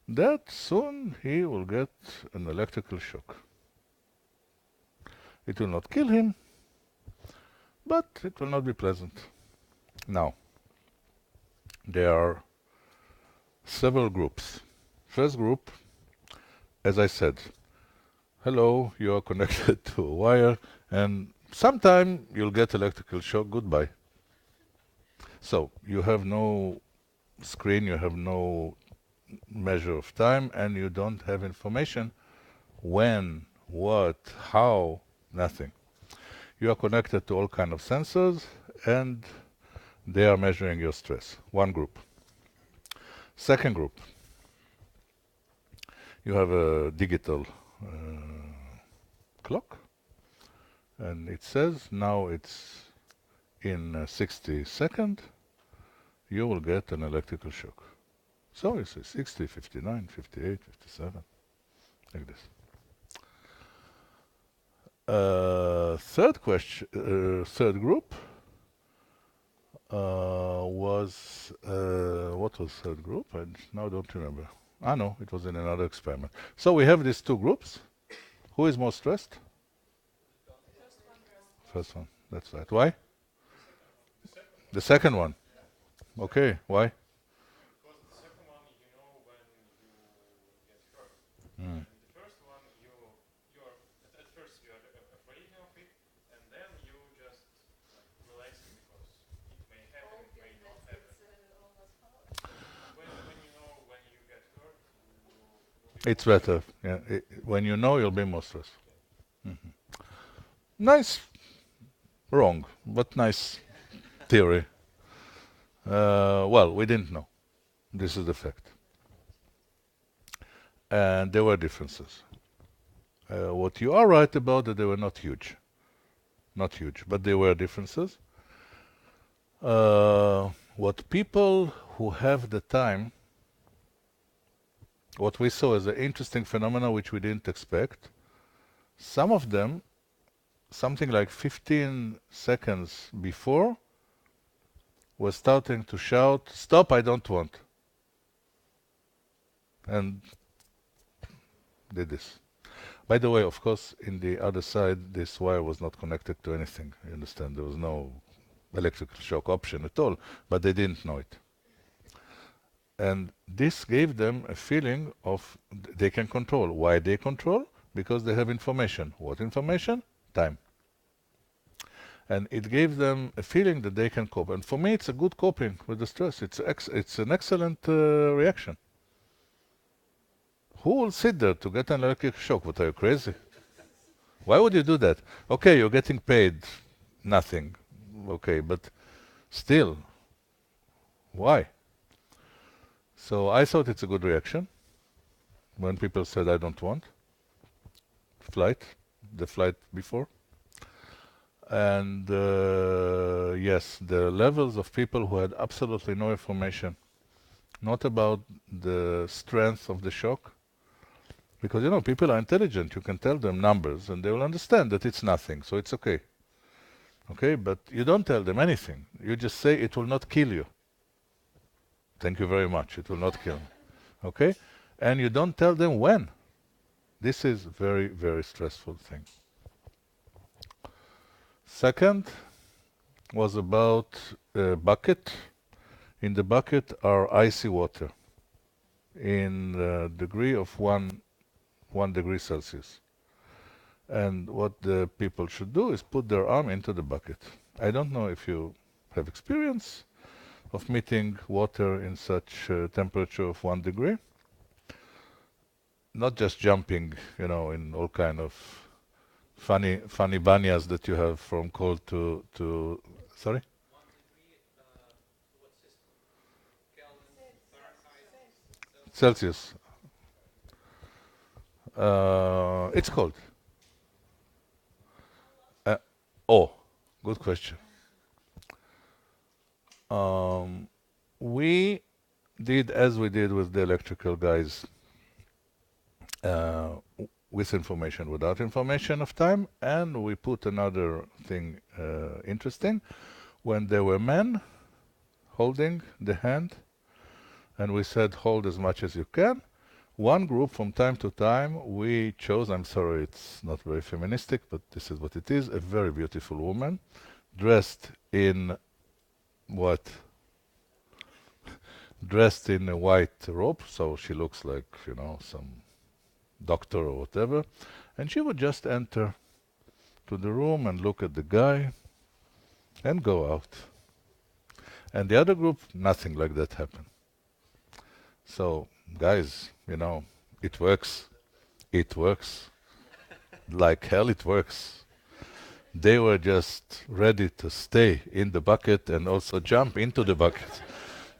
that soon he will get an electrical shock. It will not kill him, but it will not be pleasant. Now, there are several groups. First group, as I said, hello, you are connected to a wire, and sometime you'll get electrical shock, goodbye. So you have no screen, you have no measure of time, and you don't have information when, what, how, nothing. You are connected to all kind of sensors, and they are measuring your stress. One group. Second group, you have a digital clock, and it says now it's in 60 seconds, you will get an electrical shock. So you say 60, 59, 58, 57, like this. Third group was, what was third group? I now don't remember. Ah, no, it was in another experiment. So we have these two groups. Who is more stressed? First one, that's right. Why? The second one. Okay, why? Because the second one, you know when you get hurt. Mm. And the first one, you're at first you're afraid of it, and then you just like relaxing because it may happen, it may not happen. When you know when you get hurt, you'll be It's better. Yeah, when you know, you'll be more stressed. Mhm. Nice, wrong, but nice theory. Well, we didn't know. This is the fact. And there were differences. What you are right about, that they were not huge. Not huge, but there were differences. What people who have the time, what we saw as an interesting phenomena which we didn't expect, some of them, something like 15 seconds before, were starting to shout, "Stop, I don't want." And did this. By the way, of course, in the other side, this wire was not connected to anything. You understand? There was no electrical shock option at all, but they didn't know it. And this gave them a feeling of they can control. Why they control? Because they have information. What information? Time. And it gave them a feeling that they can cope. And for me, it's a good coping with the stress. It's an excellent reaction. Who will sit there to get an electric shock? What, are you crazy? Why would you do that? Okay, you're getting paid nothing. Okay, but still, why? So I thought it's a good reaction when people said, I don't want the flight before. And yes, the levels of people who had absolutely no information, not about the strength of the shock, because, you know, people are intelligent. You can tell them numbers and they will understand that it's nothing, so it's okay. Okay, but you don't tell them anything. You just say it will not kill you. Thank you very much, it will not kill me. Okay? And you don't tell them when. This is very, very stressful thing. Second was about a bucket. In the bucket are icy water in the degree of 1 degree Celsius. And what the people should do is put their arm into the bucket. I don't know if you have experience of meeting water in such temperature of 1 degree. Not just jumping, you know, in all kind of funny banyas that you have from cold to sorry? 1 degree. What system? Celsius. It's cold. Oh, good question. We did as we did with the electrical guys, with information, without information of time, and we put another thing interesting. When there were men holding the hand, and we said, hold as much as you can. One group, from time to time, we chose, I'm sorry, it's not very feministic, but this is what it is, a very beautiful woman, dressed in what? Dressed in a white robe, so she looks like, you know, some doctor or whatever. And she would just enter to the room and look at the guy and go out. And the other group, nothing like that happened. So, guys, you know, it works. It works. Like hell, it works. They were just ready to stay in the bucket and also jump into the bucket.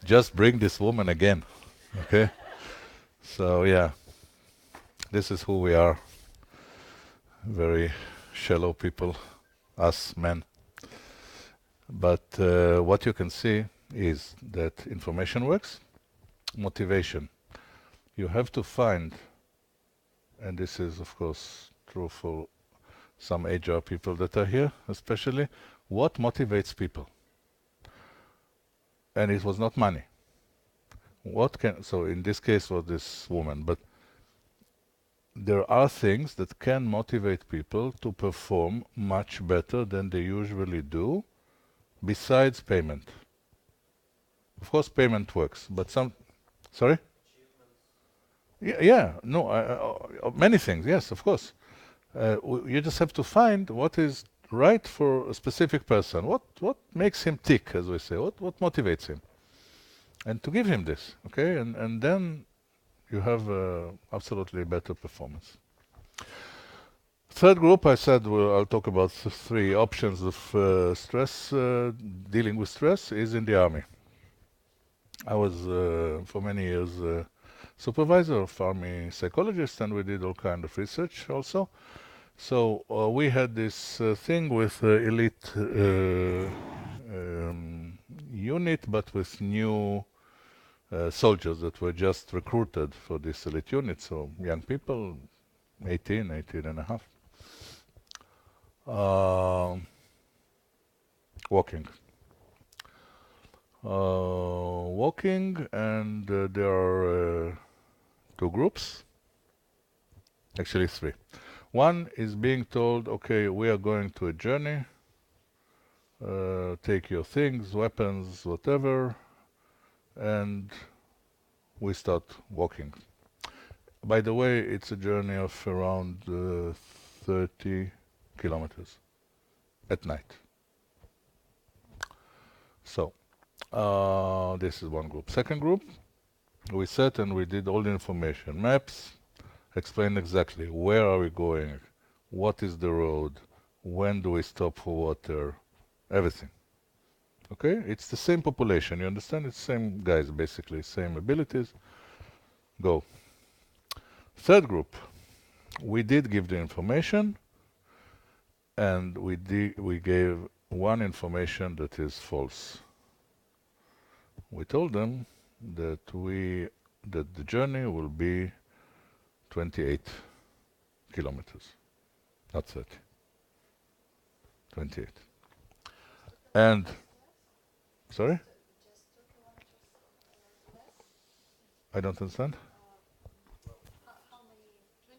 Just bring this woman again. Okay? So, yeah, this is who we are. Very shallow people, us men. But what you can see is that information works. Motivation. You have to find, and this is of course true for some HR people that are here especially, what motivates people. And it was not money. So in this case was this woman, but there are things that can motivate people to perform much better than they usually do, besides payment. Of course payment works, but sorry? Yeah, no, many things, yes, of course. You just have to find what is right for a specific person. What makes him tick, as we say? What motivates him? And to give him this, okay? And then you have absolutely better performance. Third group, I said, well, I'll talk about three options of stress, dealing with stress, is in the army. I was, for many years, supervisor of army psychologists, and we did all kind of research also. So we had this thing with elite unit, but with new soldiers that were just recruited for this elite unit. So young people, 18 and a half. Walking. Walking, and there are two groups, actually three. One is being told, okay, we are going to a journey, take your things, weapons, whatever, and we start walking. By the way, it's a journey of around 30 kilometers at night. So, this is one group. Second group, we sat and we did all the information, maps, explain exactly where are we going, what is the road, when do we stop for water, everything. Okay, it's the same population, you understand? It's the same guys, basically, same abilities. Go. Third group, we did give the information, and we gave one information that is false. We told them that the journey will be 28 kilometers, not 30. 28. And, sorry? I don't understand.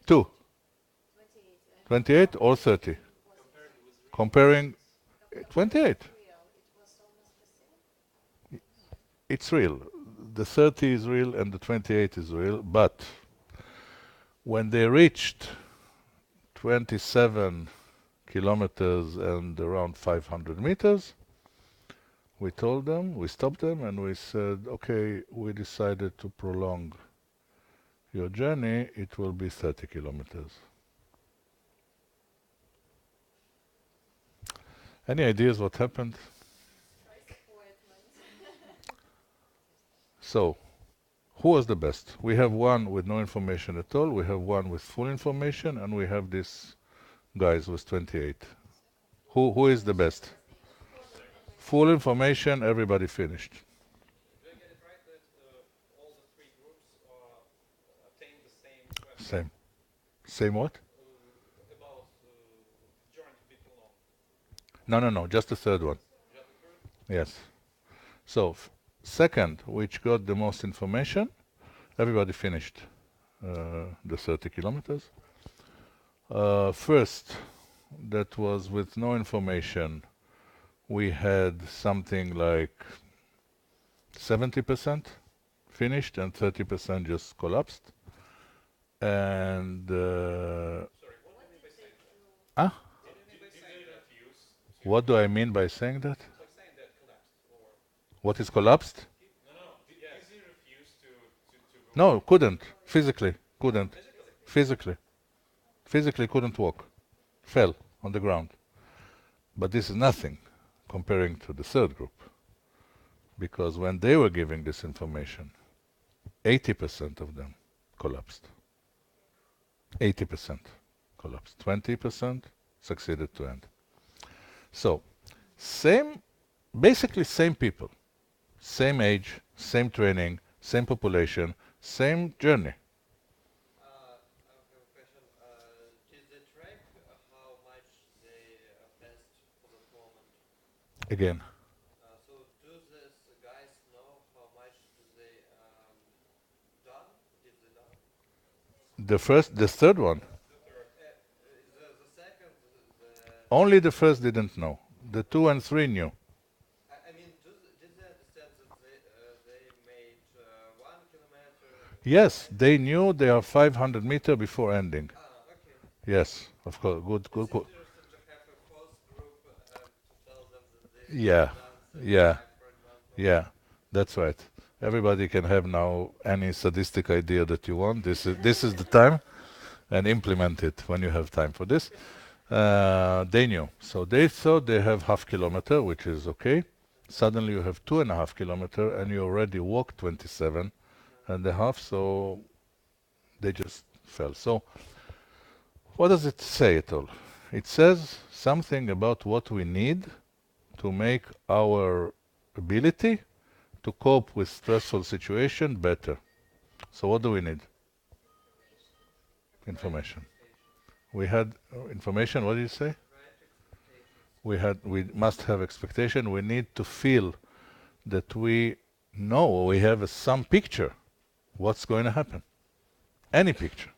Two. 28 or 30? Comparing 28. It's real. The 30 is real and the 28 is real, but when they reached 27 kilometers and around 500 meters, we told them, we stopped them, and we said, okay, we decided to prolong your journey, it will be 30 kilometers. Any ideas what happened? So, Who was the best? We have one with no information at all, we have one with full information, and we have this guys with 28. Who is the best? Full information, everybody finished. Do I get it right that all the three groups obtain the same question Same. Same what? about journey a bit too long? No, just the third one. Just the third? Yes. So, second, which got the most information, everybody finished the 30 kilometers. First, that was with no information, we had something like 70% finished and 30% just collapsed. And Sorry, what do you mean by saying that? ah, What do you mean by saying that? Refuse to what do I mean by saying that? it's like saying that collapsed or What is collapsed? no. Does he refuse to go No, couldn't. Physically, couldn't. Physically couldn't walk. Fell on the ground. But this is nothing comparing to the third group. Because when they were giving this information, 80% of them collapsed. 80% collapsed. 20% succeeded to end. So, basically same people, same age, same training, same population, same journey. I have a question. Did they track how much they passed for the moment? Again, So do these guys know how much do they done? Did they done? the third one, The second, only the first didn't know. The 2 and 3 knew. I mean, did they understand that they made 1 kilometer? Yes, they knew they are 500 meter before ending. Okay. Yes, of course. Good. It's interesting to have a fourth group to tell them that they Yeah, done yeah, 35, for example. yeah. That's right. Everybody can have now any sadistic idea that you want. This is the time, and implement it when you have time for this. They knew, so they thought they have half kilometer, which is okay. Suddenly you have 2.5 kilometer, and you already walked 27 and a half. So they just fell. So what does it say at all? It says something about what we need to make our ability to cope with stressful situation better. So what do we need? Information. We had information. What did you say? Right expectations. We must have expectation. We need to feel that we know, we have some picture what's going to happen. Any picture.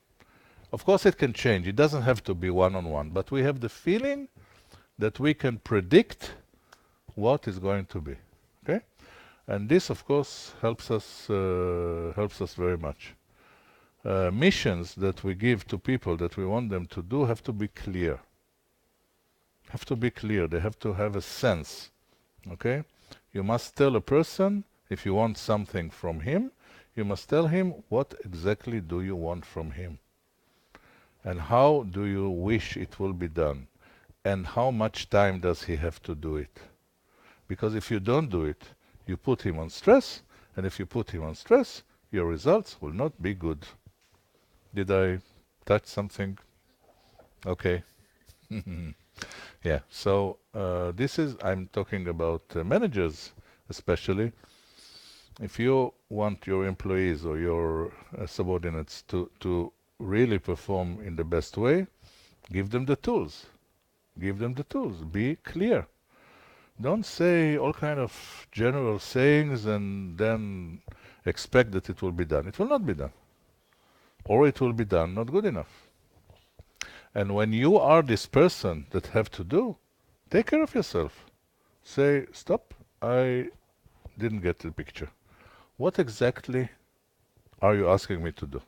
Of course it can change. It doesn't have to be one-on-one, but we have the feeling that we can predict what is going to be. Okay? And this, of course, helps us very much. Missions that we give to people that we want them to do have to be clear. Have to be clear. They have to have a sense. Okay? You must tell a person, if you want something from him, you must tell him what exactly do you want from him. And how do you wish it will be done? And how much time does he have to do it? Because if you don't do it, you put him on stress, and if you put him on stress, your results will not be good. Did I touch something? Okay. Yeah, so I'm talking about managers especially. If you want your employees or your subordinates to really perform in the best way, give them the tools. Give them the tools. Be clear. Don't say all kind of general sayings and then expect that it will be done. It will not be done. Or it will be done not good enough. And when you are this person that have to do, take care of yourself. Say, stop, I didn't get the picture. What exactly are you asking me to do?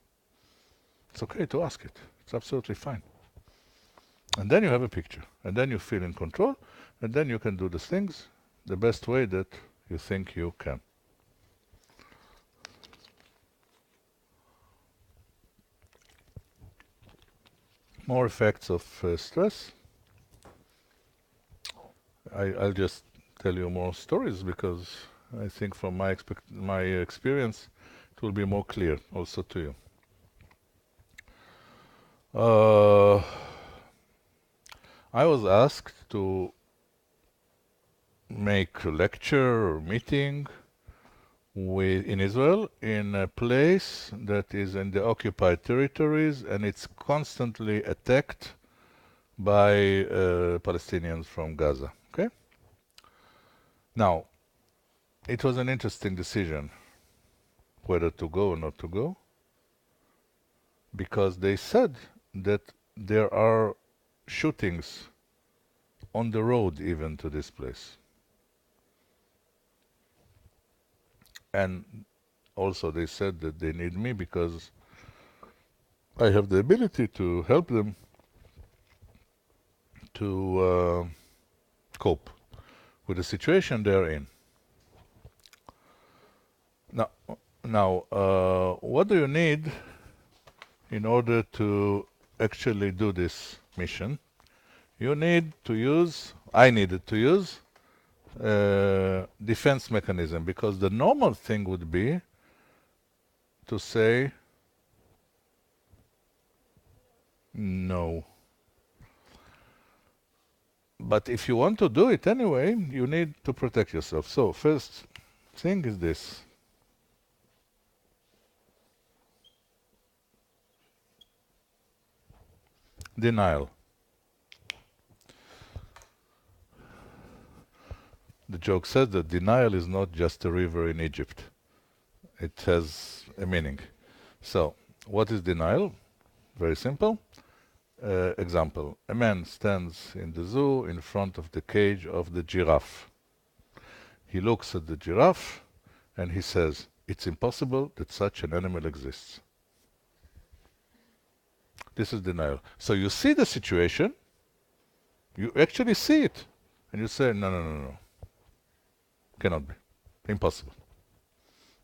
It's okay to ask it. It's absolutely fine. And then you have a picture. And then you feel in control. And then you can do the things the best way that you think you can. More effects of stress. I'll just tell you more stories because I think from my experience, It will be more clear also to you. I was asked to make a lecture or meeting in Israel in a place that is in the occupied territories, and it's constantly attacked by Palestinians from Gaza. Okay? Now, it was an interesting decision whether to go or not to go, because they said that there are shootings on the road even to this place. And also they said that they need me because I have the ability to help them to cope with the situation they're in. Now, what do you need in order to actually do this mission? You need to use, I needed to use, defense mechanism, because the normal thing would be to say no. But if you want to do it anyway, you need to protect yourself. So first thing is this. Denial. The joke says that denial is not just a river in Egypt. It has a meaning. So, what is denial? Very simple. Example. A man stands in the zoo in front of the cage of the giraffe. He looks at the giraffe and he says, "It's impossible that such an animal exists." This is denial. So you see the situation, you actually see it, and you say, no, no, no, no. Cannot be. Impossible.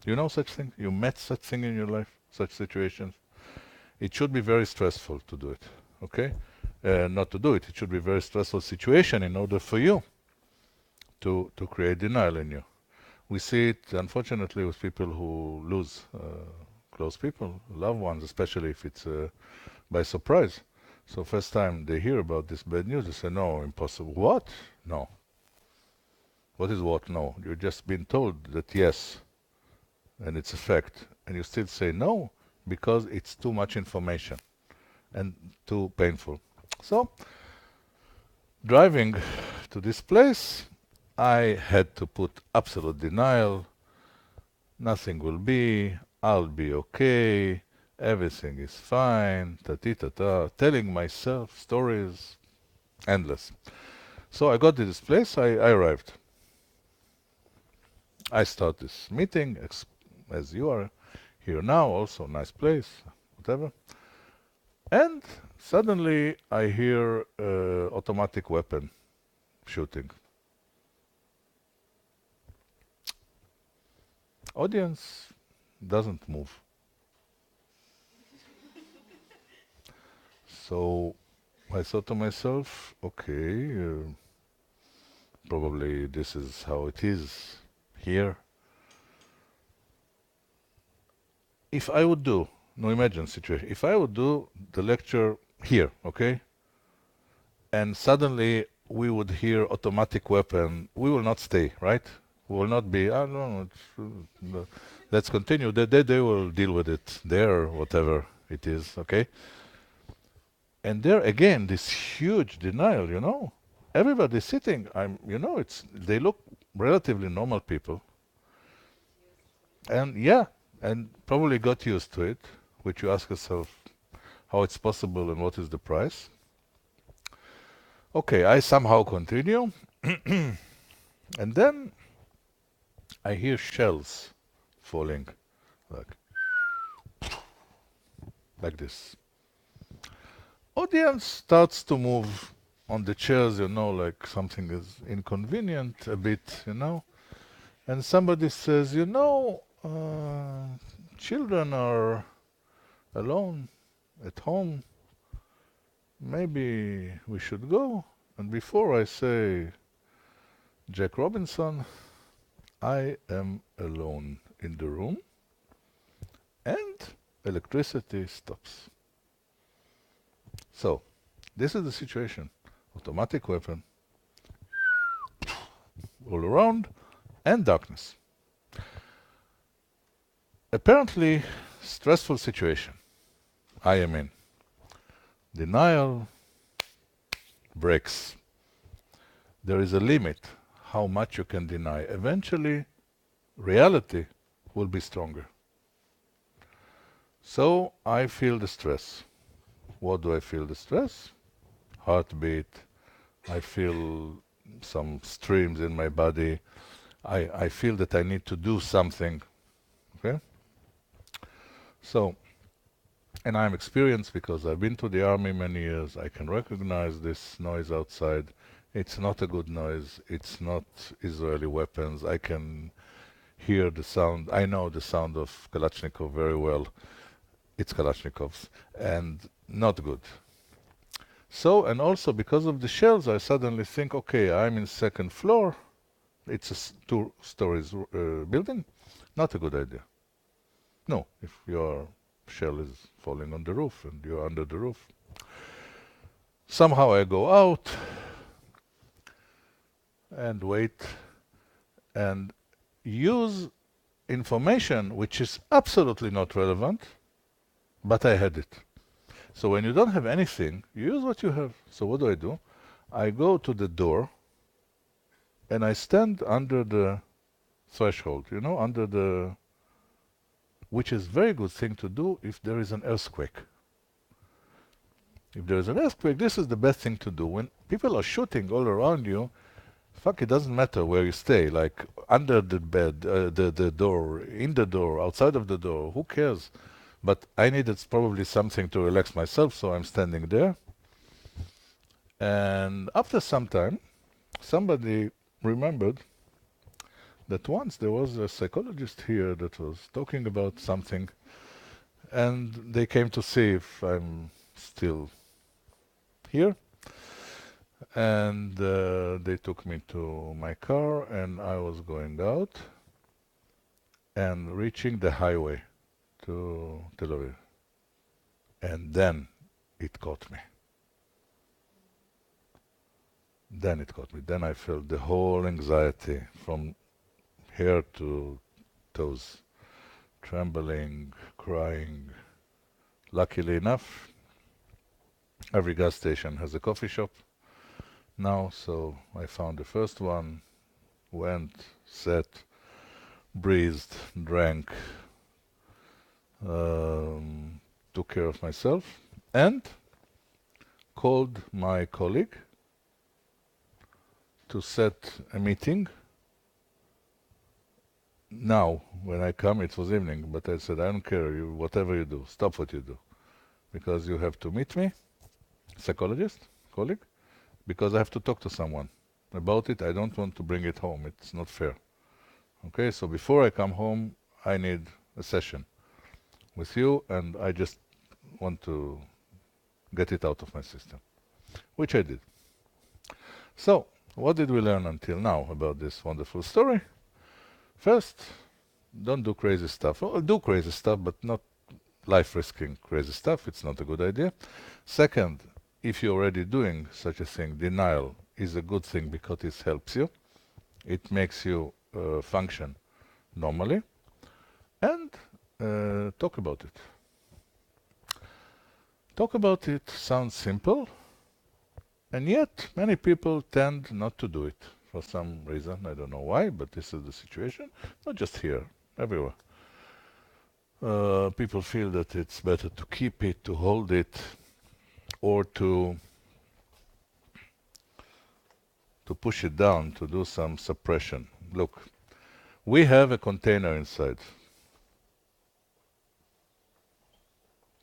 You know such thing? You met such thing in your life? Such situations? It should be very stressful to do it, okay? Not to do it. It should be a very stressful situation in order for you to create denial in you. We see it, unfortunately, with people who lose close people, loved ones, especially if it's by surprise. So first time they hear about this bad news, they say, no, impossible. What? No. What is what? No. You've just been told that yes, and it's a fact, and you still say no because it's too much information and too painful. So, driving to this place, I had to put absolute denial. Nothing will be. I'll be okay. Everything is fine. Ta-ti-ta-ta. Telling myself stories, endless. So I got to this place. I arrived. I start this meeting, as you are here now, also nice place, whatever. And suddenly I hear automatic weapon shooting. Audience doesn't move. So I thought to myself, okay, probably this is how it is here. If I would do, now imagine situation, if I would do the lecture here, okay, and suddenly we would hear automatic weapon, we will not stay, right? We will not be, oh no, no, let's continue. They will deal with it there, whatever it is, okay? And there again, this huge denial, you know? Everybody's sitting, they look relatively normal people. And yeah, and probably got used to it, which you ask yourself how it's possible and what is the price. Okay, I somehow continue, and then I hear shells falling, like this. Audience starts to move on the chairs, you know, like something is inconvenient a bit, you know. And somebody says, you know, children are alone at home. Maybe we should go. And before I say, Jack Robinson, I am alone in the room. and electricity stops. So, this is the situation. Automatic weapon, all around, and darkness. Apparently, stressful situation I am in. Denial breaks. There is a limit how much you can deny. Eventually, reality will be stronger. So I feel the stress. What do I feel the stress? Heartbeat. I feel some streams in my body. I feel that I need to do something. Okay? So, and I'm experienced because I've been to the army many years. I can recognize this noise outside. It's not a good noise. It's not Israeli weapons. I can hear the sound. I know the sound of Kalashnikov very well. It's Kalashnikovs, and not good. So, and also because of the shells, I suddenly think, okay, I'm in second floor. It's a two stories building. Not a good idea. No, if your shell is falling on the roof and you're under the roof. Somehow I go out and wait and use information which is absolutely not relevant, but I had it. So when you don't have anything, you use what you have. So what do? I go to the door and I stand under the threshold, you know, under the, which is very good thing to do if there is an earthquake. If there is an earthquake, this is the best thing to do. When people are shooting all around you, fuck, it doesn't matter where you stay, like under the bed, the door, in the door, outside of the door, who cares? But I needed probably something to relax myself, so I'm standing there. And after some time, somebody remembered that once there was a psychologist here that was talking about something, and they came to see if I'm still here. And they took me to my car, and I was going out and reaching the highway to Tel Aviv. And then it caught me. Then I felt the whole anxiety from hair to toes, trembling, crying. Luckily enough, every gas station has a coffee shop now, so I found the first one, went, sat, breathed, drank, took care of myself, and called my colleague to set a meeting. Now, when I come, it was evening, but I said, I don't care, whatever you do, stop what you do, because you have to meet me, psychologist, colleague, because I have to talk to someone about it. I don't want to bring it home. It's not fair. Okay, so before I come home, I need a session with you, and I just want to get it out of my system, which I did. So, what did we learn until now about this wonderful story? First, don't do crazy stuff. Well, do crazy stuff, but not life-risking crazy stuff. It's not a good idea. Second, if you're already doing such a thing, denial is a good thing because it helps you. It makes you function normally. And talk about it. Talk about it sounds simple, and yet many people tend not to do it for some reason. I don't know why, but this is the situation. Not just here, everywhere. People feel that it's better to keep it, to hold it, or to push it down, to do some suppression. Look, we have a container inside.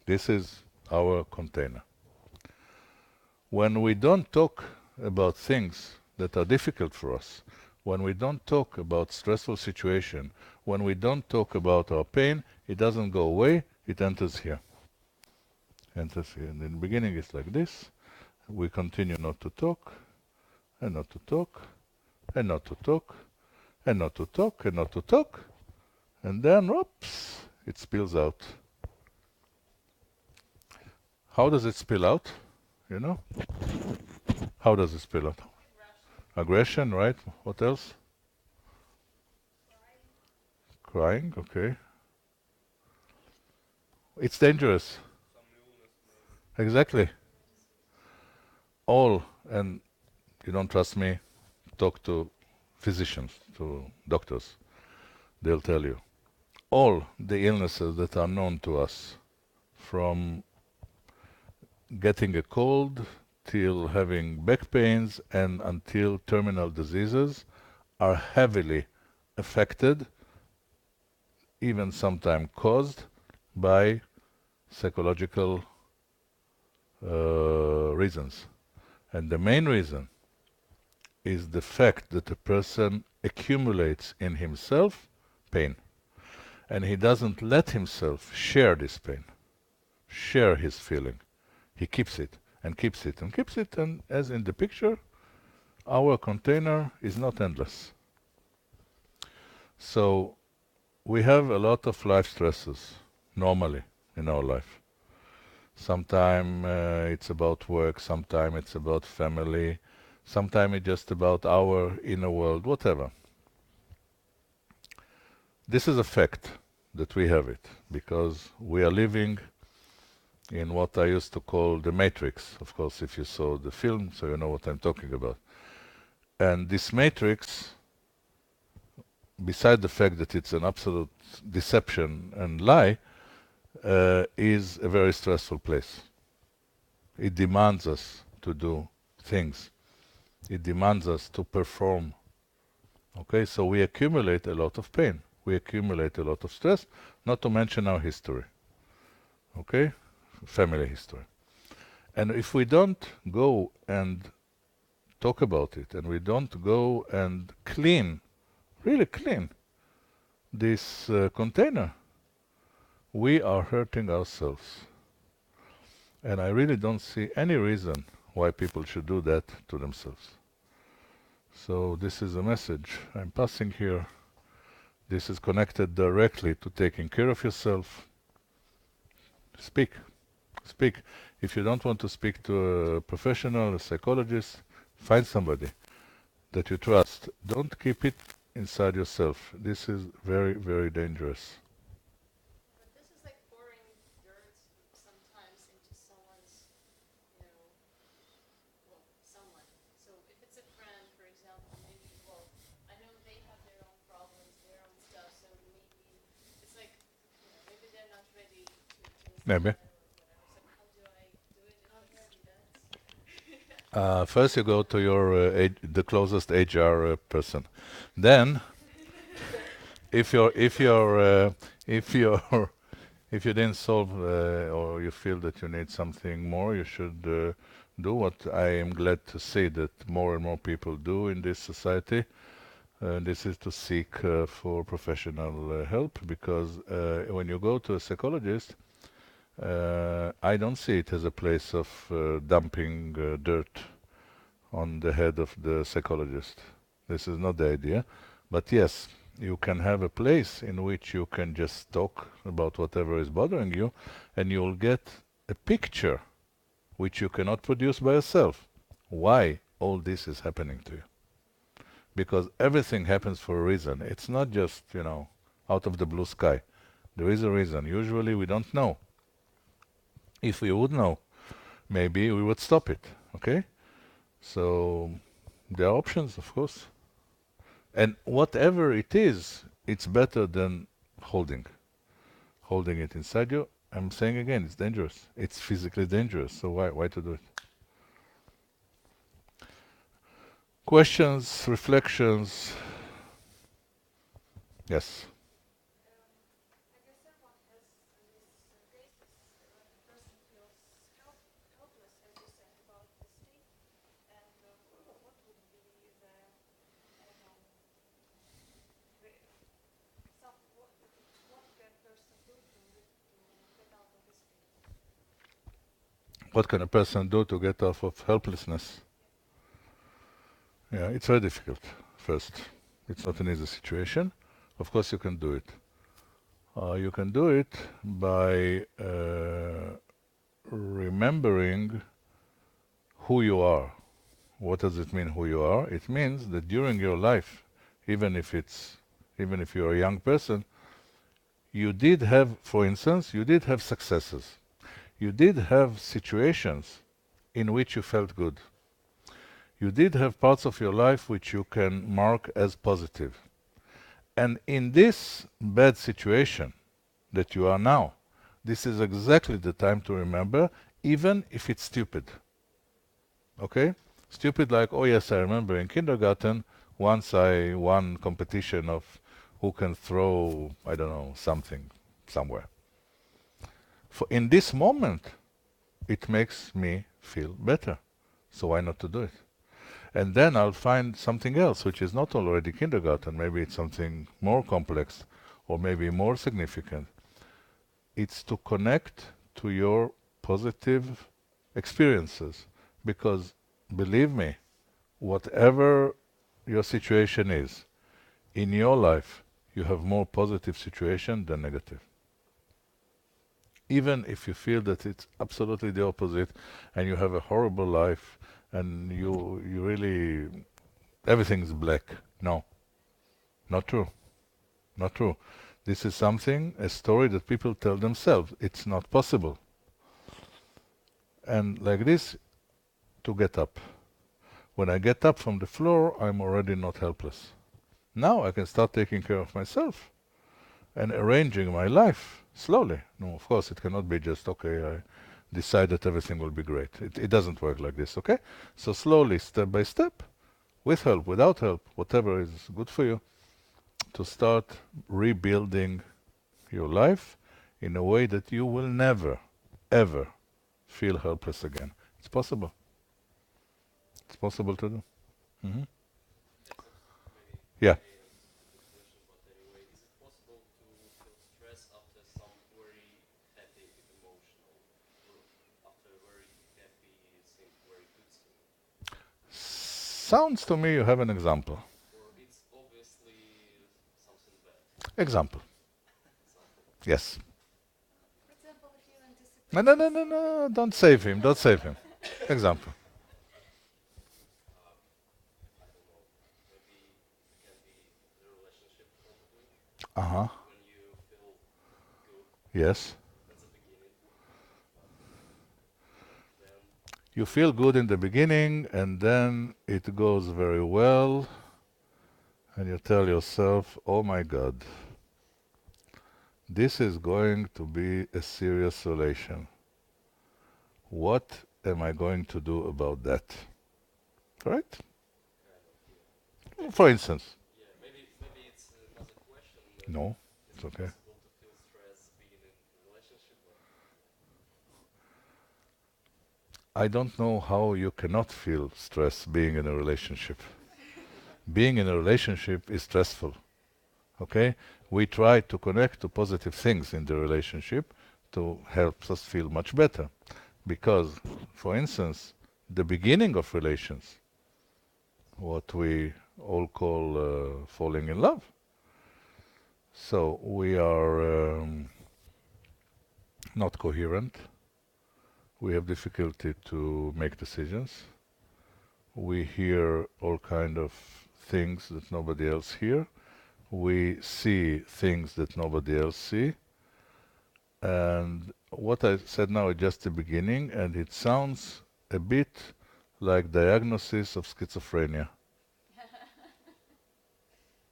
This is our container. When we don't talk about things that are difficult for us, when we don't talk about stressful situation, when we don't talk about our pain, it doesn't go away, it enters here. Enters here. And in the beginning it's like this. We continue not to talk, and not to talk, and not to talk, and not to talk, and not to talk. And then, oops, it spills out. How does it spill out? You know? How does it spill out? Aggression, right? What else? Crying, okay. It's dangerous. Some illness maybe. Exactly. All, and you don't trust me, talk to physicians, to doctors. They'll tell you. All the illnesses that are known to us, from getting a cold till having back pains and until terminal diseases, are heavily affected, even sometimes caused by psychological reasons. And the main reason is the fact that a person accumulates in himself pain, and he doesn't let himself share this pain, share his feeling. He keeps it and keeps it and keeps it, and as in the picture, our container is not endless. So we have a lot of life stresses normally in our life. Sometimes it's about work, sometimes it's about family, sometimes it's just about our inner world, whatever. This is a fact that we have it, because we are living in what I used to call the matrix. Of course, if you saw the film, so you know what I'm talking about. And this matrix, beside the fact that it's an absolute deception and lie, is a very stressful place. It demands us to do things. It demands us to perform. Okay, so we accumulate a lot of pain. We accumulate a lot of stress, not to mention our history. Okay, family history. And if we don't go and talk about it, and we don't go and clean, really clean, this container, we are hurting ourselves. And I really don't see any reason why people should do that to themselves. So this is a message I'm passing here. This is connected directly to taking care of yourself. Speak. Speak. If you don't want to speak to a professional, a psychologist, find somebody that you trust. Don't keep it inside yourself. This is very, very dangerous. But this is like pouring dirt sometimes into someone's, well, someone. So if it's a friend, for example, maybe, well, I know they have their own problems, their own stuff, so maybe it's like, maybe they're not ready to Maybe. or whatever. So how do I do it if I see that? First you go to your the closest HR person. Then, if you didn't solve or you feel that you need something more, you should do what I am glad to see that more and more people do in this society. This is to seek for professional help, because when you go to a psychologist, I don't see it as a place of dumping dirt on the head of the psychologist. This is not the idea. But yes, you can have a place in which you can just talk about whatever is bothering you, and you'll get a picture which you cannot produce by yourself. Why all this is happening to you? Because everything happens for a reason. It's not just, out of the blue sky. There is a reason. Usually we don't know. If we would know, maybe we would stop it, okay? So there are options, of course. And whatever it is, it's better than holding it inside you. I'm saying again, it's dangerous. It's physically dangerous. So why to do it? Questions, reflections? Yes. I guess everyone has these cases when a person feels helpless, as you said, about the state, and what would be the, I don't know, what can a person do to get out of this state? What can a person do to get off of helplessness? Yeah, it's very difficult, first. It's not an easy situation. Of course you can do it. You can do it by remembering who you are. What does it mean who you are? It means that during your life, even if you're a young person, you did have, for instance, you did have successes. You did have situations in which you felt good. You did have parts of your life which you can mark as positive. And in this bad situation that you are now, this is exactly the time to remember, even if it's stupid. Okay? Stupid like, oh yes, I remember in kindergarten, once I won competition of who can throw, I don't know, something somewhere. In this moment, it makes me feel better. So why not to do it? And then I'll find something else, which is not already kindergarten. Maybe it's something more complex or maybe more significant. It's to connect to your positive experiences. Because believe me, whatever your situation is, in your life, you have more positive situation than negative. Even if you feel that it's absolutely the opposite and you have a horrible life and you really, everything's black. No, not true. Not true. This is something, a story that people tell themselves. It's not possible. And like this, to get up. When I get up from the floor, I'm already not helpless. Now I can start taking care of myself and arranging my life slowly. No, of course, it cannot be just, okay, I decide that everything will be great. It doesn't work like this, okay? So slowly, step by step, with help, without help, whatever is good for you, to start rebuilding your life in a way that you will never, ever feel helpless again. It's possible. It's possible to do. Hmm. Yeah. Stupid question, but anyway, is it possible to feel stress after some very happy emotional, or after a very happy thing, very good thing? Sounds to me you have an example. Or it's obviously something bad? Example. Example. Yes. For example, if you anticipate No, no, no, no, no. Don't save him. Don't save him. Example. I don't know. Maybe it can be the relationship probably. Uh-huh. When you feel good Yes. at the beginning, then You feel good in the beginning, and then it goes very well, and you tell yourself, oh my God, this is going to be a serious relation. What am I going to do about that? Correct? kind of, yeah. For instance. Yeah, maybe it's another question. No, Is it's it okay. possible to feel stress being in a relationship? But I don't know how you cannot feel stress being in a relationship. Being in a relationship is stressful. Okay? We try to connect to positive things in the relationship to help us feel much better. Because, for instance, the beginning of relations, what we all call falling in love. So we are not coherent. We have difficulty to make decisions. We hear all kind of things that nobody else hear. We see things that nobody else see. And what I said now is just the beginning, and it sounds a bit like diagnosis of schizophrenia.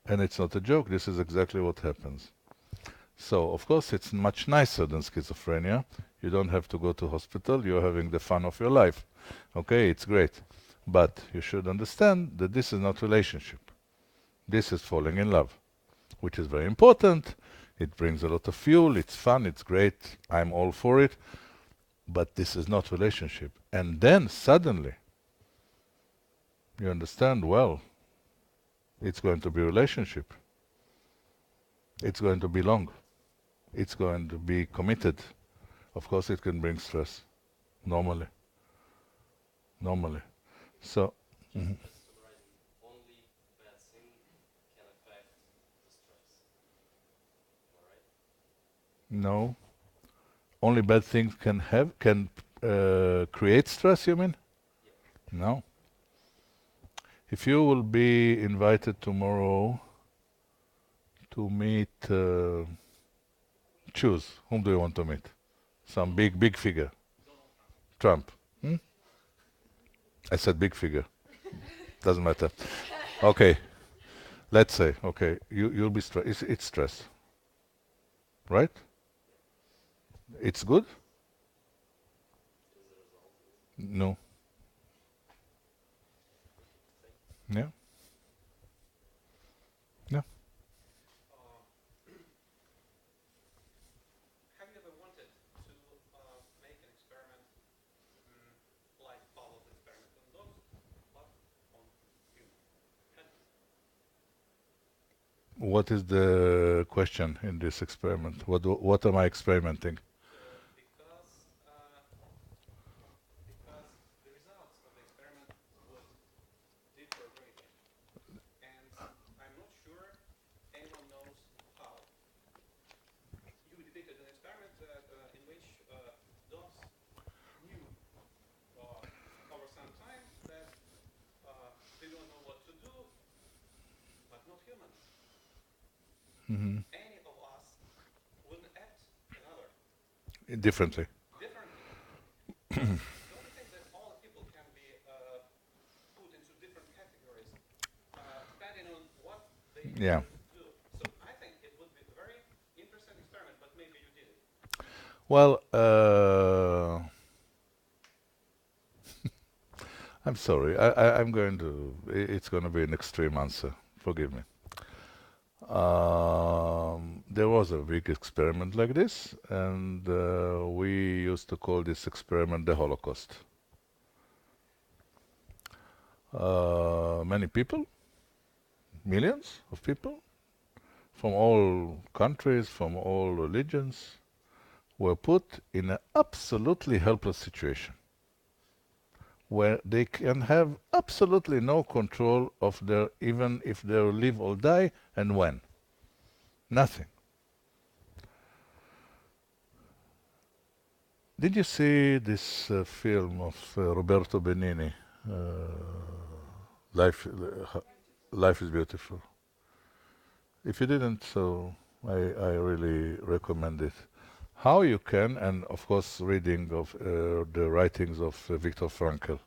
And it's not a joke, this is exactly what happens. So, of course, it's much nicer than schizophrenia. You don't have to go to hospital, you're having the fun of your life. Okay, it's great. But you should understand that this is not relationship. This is falling in love, which is very important. It brings a lot of fuel, it's fun, it's great, I'm all for it. But this is not relationship. And then suddenly, you understand, well, it's going to be relationship. It's going to be long. It's going to be committed. Of course, it can bring stress. Normally. Normally. So, mhm. just summarizing, only bad thing can affect the stress. Am I right? No. Only bad things can create stress, you mean? Yeah. No. If you will be invited tomorrow to meet, choose, whom do you want to meet? Some big figure. Donald Trump. Trump. Hmm? I said big figure. Doesn't matter. Okay. Let's say, okay, you'll be stressed. It's stress, right? It's good? Is the result is No. Yeah. Yeah. Uh, have you ever wanted to make an experiment like Pavlov's experiment on dogs, but on humans? Have you? What is the question in this experiment? What am I experimenting? Because the results of the experiment would differ greatly, and I'm not sure anyone knows how. You depicted an experiment in which dogs knew over some time that they don't know what to do, but not humans. Hmm. Any of us would act another Differently. differently. Don't you think that all people can be put into different categories depending on what they Yeah. would do? So I think it would be a very interesting experiment, but maybe you did it. Well, I'm sorry. I'm going to. It's going to be an extreme answer. Forgive me. There was a big experiment like this, and we used to call this experiment the Holocaust. Many people, millions of people, from all countries, from all religions, were put in an absolutely helpless situation where they can have absolutely no control of their, even if they live or die, and when. Nothing. Did you see this film of Roberto Benigni? Life, Life is Beautiful. If you didn't, so I really recommend it. How you can, and of course, reading of the writings of Viktor Frankl,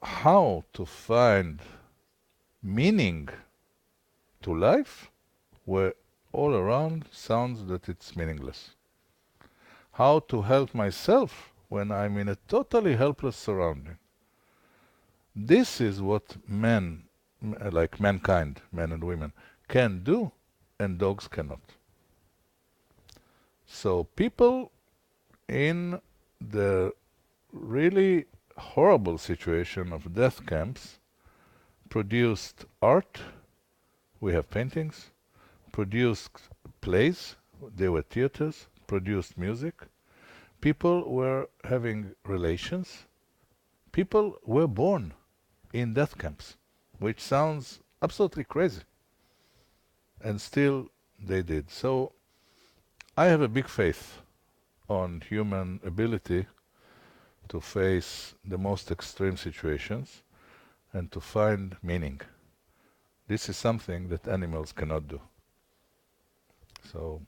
how to find meaning to life where all around sounds that it's meaningless. How to help myself when I'm in a totally helpless surrounding. This is what men, like mankind, men and women, can do, and dogs cannot. So people in the really horrible situation of death camps produced art, we have paintings, produced plays, they were theaters, produced music, people were having relations, people were born in death camps, which sounds absolutely crazy. And still they did. So I have a big faith on human ability to face the most extreme situations and to find meaning. This is something that animals cannot do. So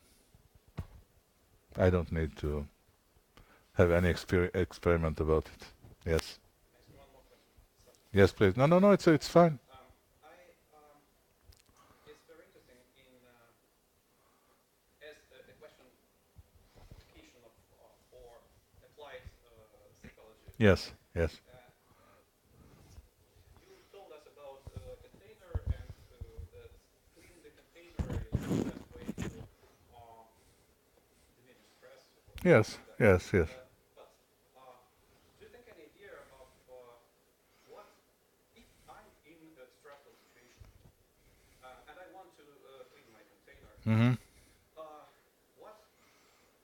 I don't need to have any experiment about it. Yes. Next, one more question. Yes, please. No, no, no, it's fine. It's very interesting as a question application of or applied psychology. Yes, yes. You told us about a container and that cleaning the container is the best way to diminish stress or something Yes, like that. yes, yes. But do you think any idea of what if I'm in a stressful situation and I want to clean my container? Hmm. What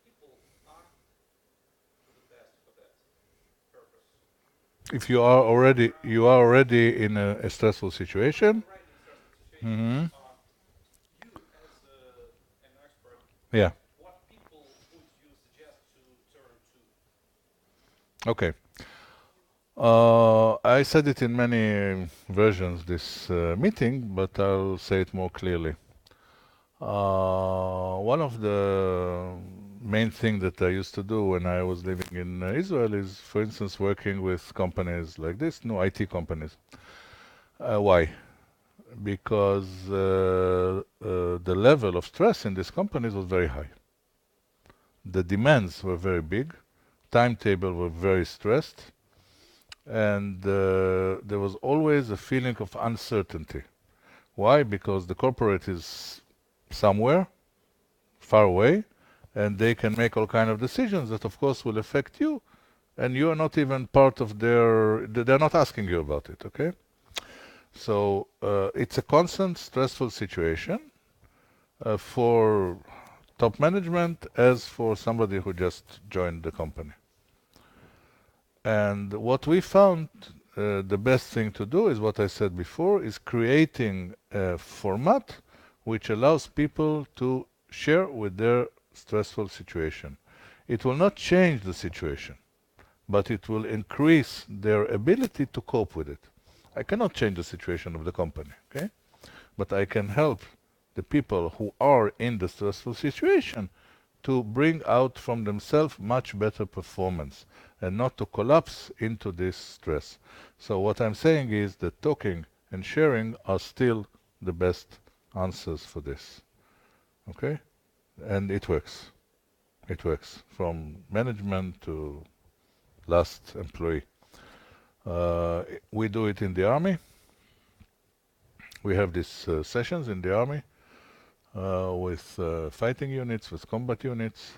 people are the best for that purpose? If you are already in a stressful situation. Right in a stressful situation. Hmm. You as an Yeah. what people would you suggest to turn to? Okay. I said it in many versions this meeting, but I'll say it more clearly. One of the main things that I used to do when I was living in Israel is, for instance, working with companies like this, no IT companies. Why? Because the level of stress in these companies was very high. The demands were very big, timetable were very stressed, and there was always a feeling of uncertainty. Why? Because the corporate is somewhere far away, and they can make all kind of decisions that, of course, will affect you, and you are not even part of they're not asking you about it, okay? So it's a constant stressful situation for top management as for somebody who just joined the company. And what we found the best thing to do is what I said before, is creating a format which allows people to share with their stressful situation. It will not change the situation, but it will increase their ability to cope with it. I cannot change the situation of the company, okay? But I can help the people who are in the stressful situation to bring out from themselves much better performance and not to collapse into this stress. So what I'm saying is that talking and sharing are still the best answers for this. Okay? And it works. It works from management to last employee. We do it in the army. We have these sessions in the army with fighting units, with combat units.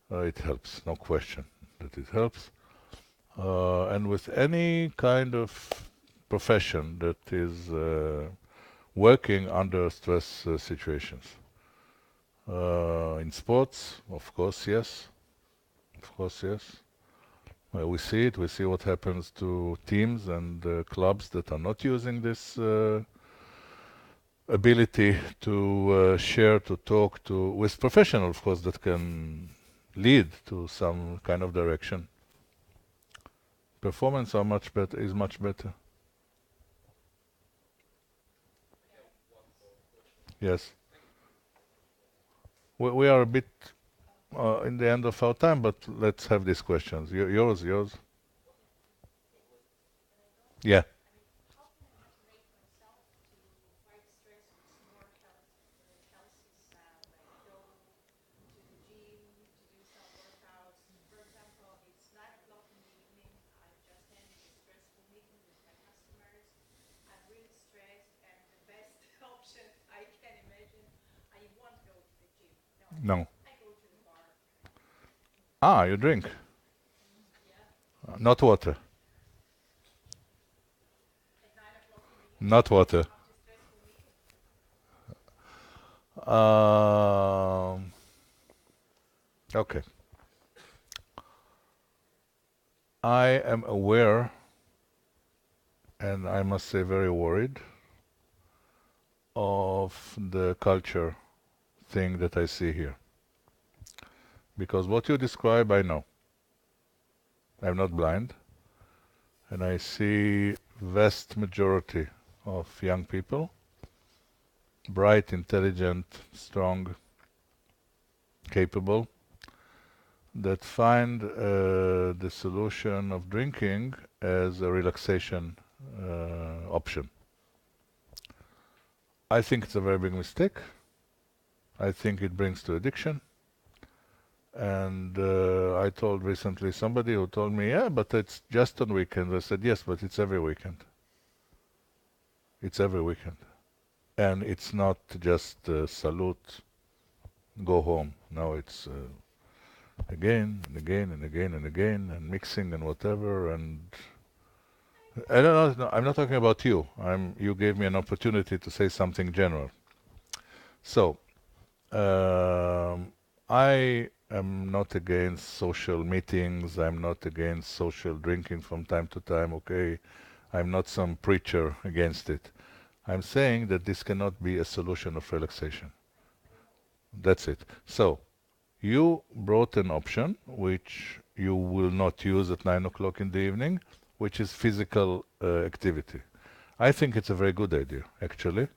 It helps, no question that it helps. And with any kind of profession that is working under stress situations. In sports, of course, yes. Of course, yes. We see it. We see what happens to teams and clubs that are not using this ability to share, to talk to, with professionals, of course, that can lead to some kind of direction. Performance are much better, is much better. Yes. We are a bit in the end of our time, but let's have these questions. Yours. Yeah. How can I motivate myself to fight stress with more healthy style, like go to the gym, to do some workouts? For example, it's 9 o'clock in the evening. I just ended a stressful meeting with my customers. I'm really stressed, and the best option I can imagine, I won't go to the gym. No, No. I go to the bar. Ah, you drink. Yeah, Not water. at 9 o'clock in the Not evening water. after stressful meeting. Um, okay. I am aware, and I must say very worried, of the culture thing that I see here. Because what you describe, I know. I'm not blind, and I see vast majority of young people, bright, intelligent, strong, capable, that find the solution of drinking as a relaxation option. I think it's a very big mistake. I think it brings to addiction. And I told recently somebody who told me, yeah, but it's just on weekends. I said, yes, but it's every weekend. It's every weekend. And it's not just salute, go home. No, it's again and again and again and again and mixing and whatever. And I don't know. I'm not talking about you. You gave me an opportunity to say something general. So I am not against social meetings. I'm not against social drinking from time to time. Okay, I'm not some preacher against it. I'm saying that this cannot be a solution of relaxation. That's it. So you brought an option which you will not use at 9 o'clock in the evening, which is physical activity. I think it's a very good idea, actually.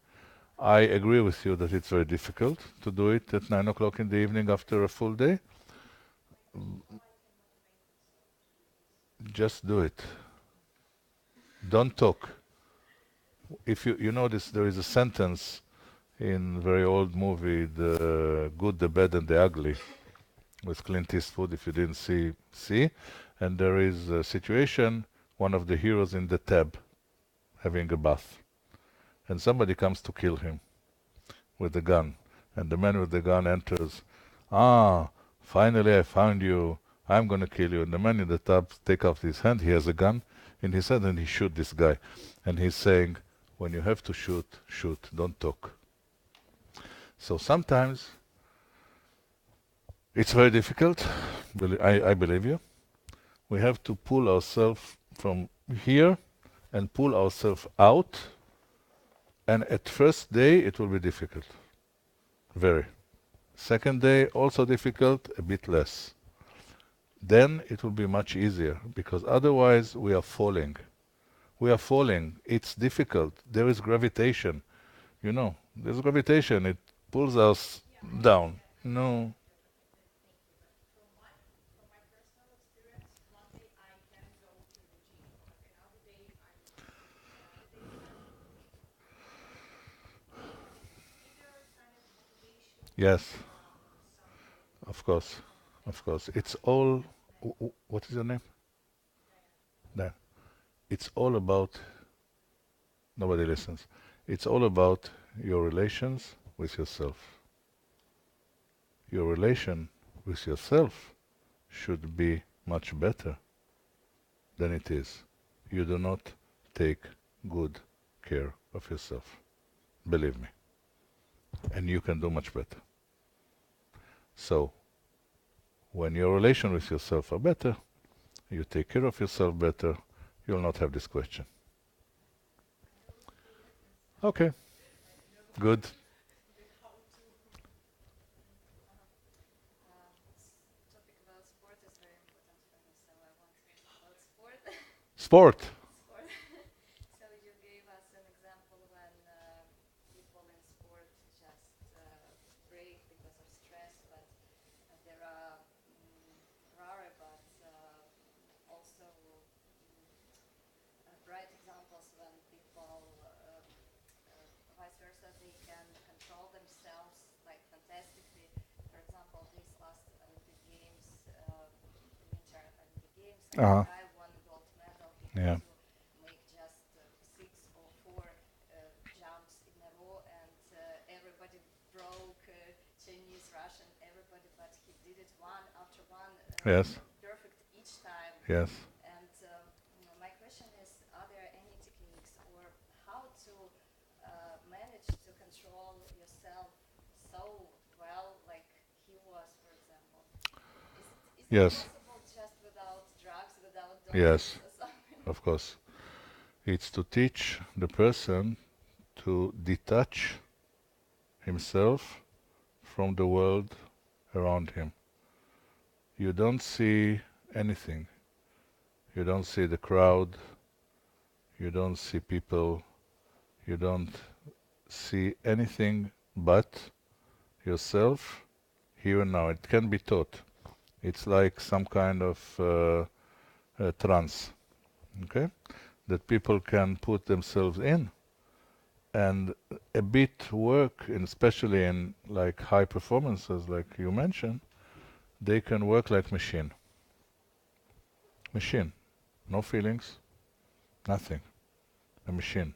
I agree with you that it's very difficult to do it at 9 o'clock in the evening after a full day. Just do it. Don't talk. If you notice, there is a sentence in very old movie, The Good, the Bad, and the Ugly, with Clint Eastwood. If you didn't see, and there is a situation, one of the heroes in the tub having a bath, and somebody comes to kill him with a gun, and the man with the gun enters. Ah, finally I found you. I'm gonna kill you. And the man in the tub take off his hand. He has a gun in his hand, and he shoot this guy. And he's saying, when you have to shoot, shoot. Don't talk. So sometimes it's very difficult. I believe you. We have to pull ourselves from here and pull ourselves out. And at first day, it will be difficult. Very. Second day, also difficult, a bit less. Then it will be much easier, because otherwise we are falling. We are falling. It's difficult. There is gravitation. You know, there's gravitation. It pulls us down. No. From my personal experience, one day I can go to the gym, but another day I the days either kind of motivation Yes, something. of course. Of course. It's all. What is your name? There. It's all about. Nobody listens. It's all about your relations with yourself. Your relation with yourself should be much better than it is. You do not take good care of yourself. Believe me. And you can do much better. So, when your relation with yourself are better, you take care of yourself better, you'll not have this question. Okay, good. This topic about sport is very important for me, so I want to talk about sport. Sport. Sport. So you gave us an example when people in sport just break because of stress, but there are rare but also bright examples when people, vice versa, they can control themselves like fantastically. For example, these last Olympic Games, Winter Olympic Games, Uh-huh. I won gold medal Yeah. because you make just 6 or 4 jumps in a row, and everybody broke Chinese, Russian, everybody, but he did it one after one, Yes. perfect each time. Yes. And my question is, are there any techniques or how to manage to control yourself so well, like he was, for example? Is it Yes. possible just without drugs, without Yes. doping or something? Of course. It's to teach the person to detach himself from the world around him. You don't see anything. You don't see the crowd. You don't see people. You don't see anything but yourself here and now. It can be taught. It's like some kind of trance, okay? That people can put themselves in, and a bit work, and especially in like high performances, like you mentioned, they can work like machine. Machine, no feelings, nothing. A machine.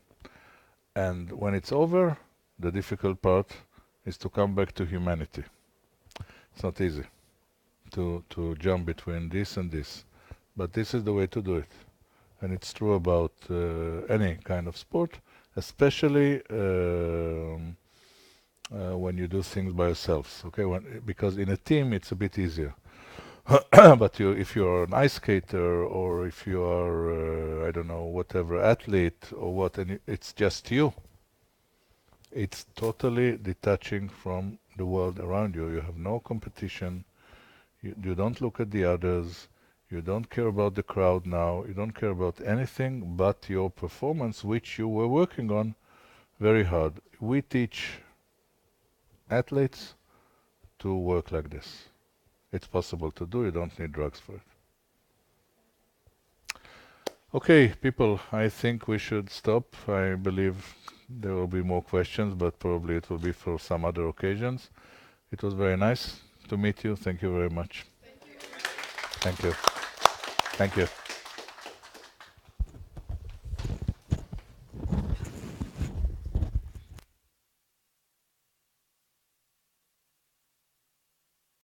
And when it's over, the difficult part is to come back to humanity. It's not easy to jump between this and this, but this is the way to do it. And it's true about any kind of sport, especially when you do things by yourselves. Okay, because in a team it's a bit easier. But if you're an ice skater, or if you are I don't know, whatever, athlete or what, and it's just you, It's totally detaching from the world around you. You have no competition. You don't look at the others. You don't care about the crowd now. You don't care about anything but your performance, which you were working on very hard. We teach athletes to work like this. It's possible to do. You don't need drugs for it. Okay, people, I think we should stop. I believe there will be more questions, but probably it will be for some other occasions. It was very nice to meet you. Thank you very much. Thank you. Thank you.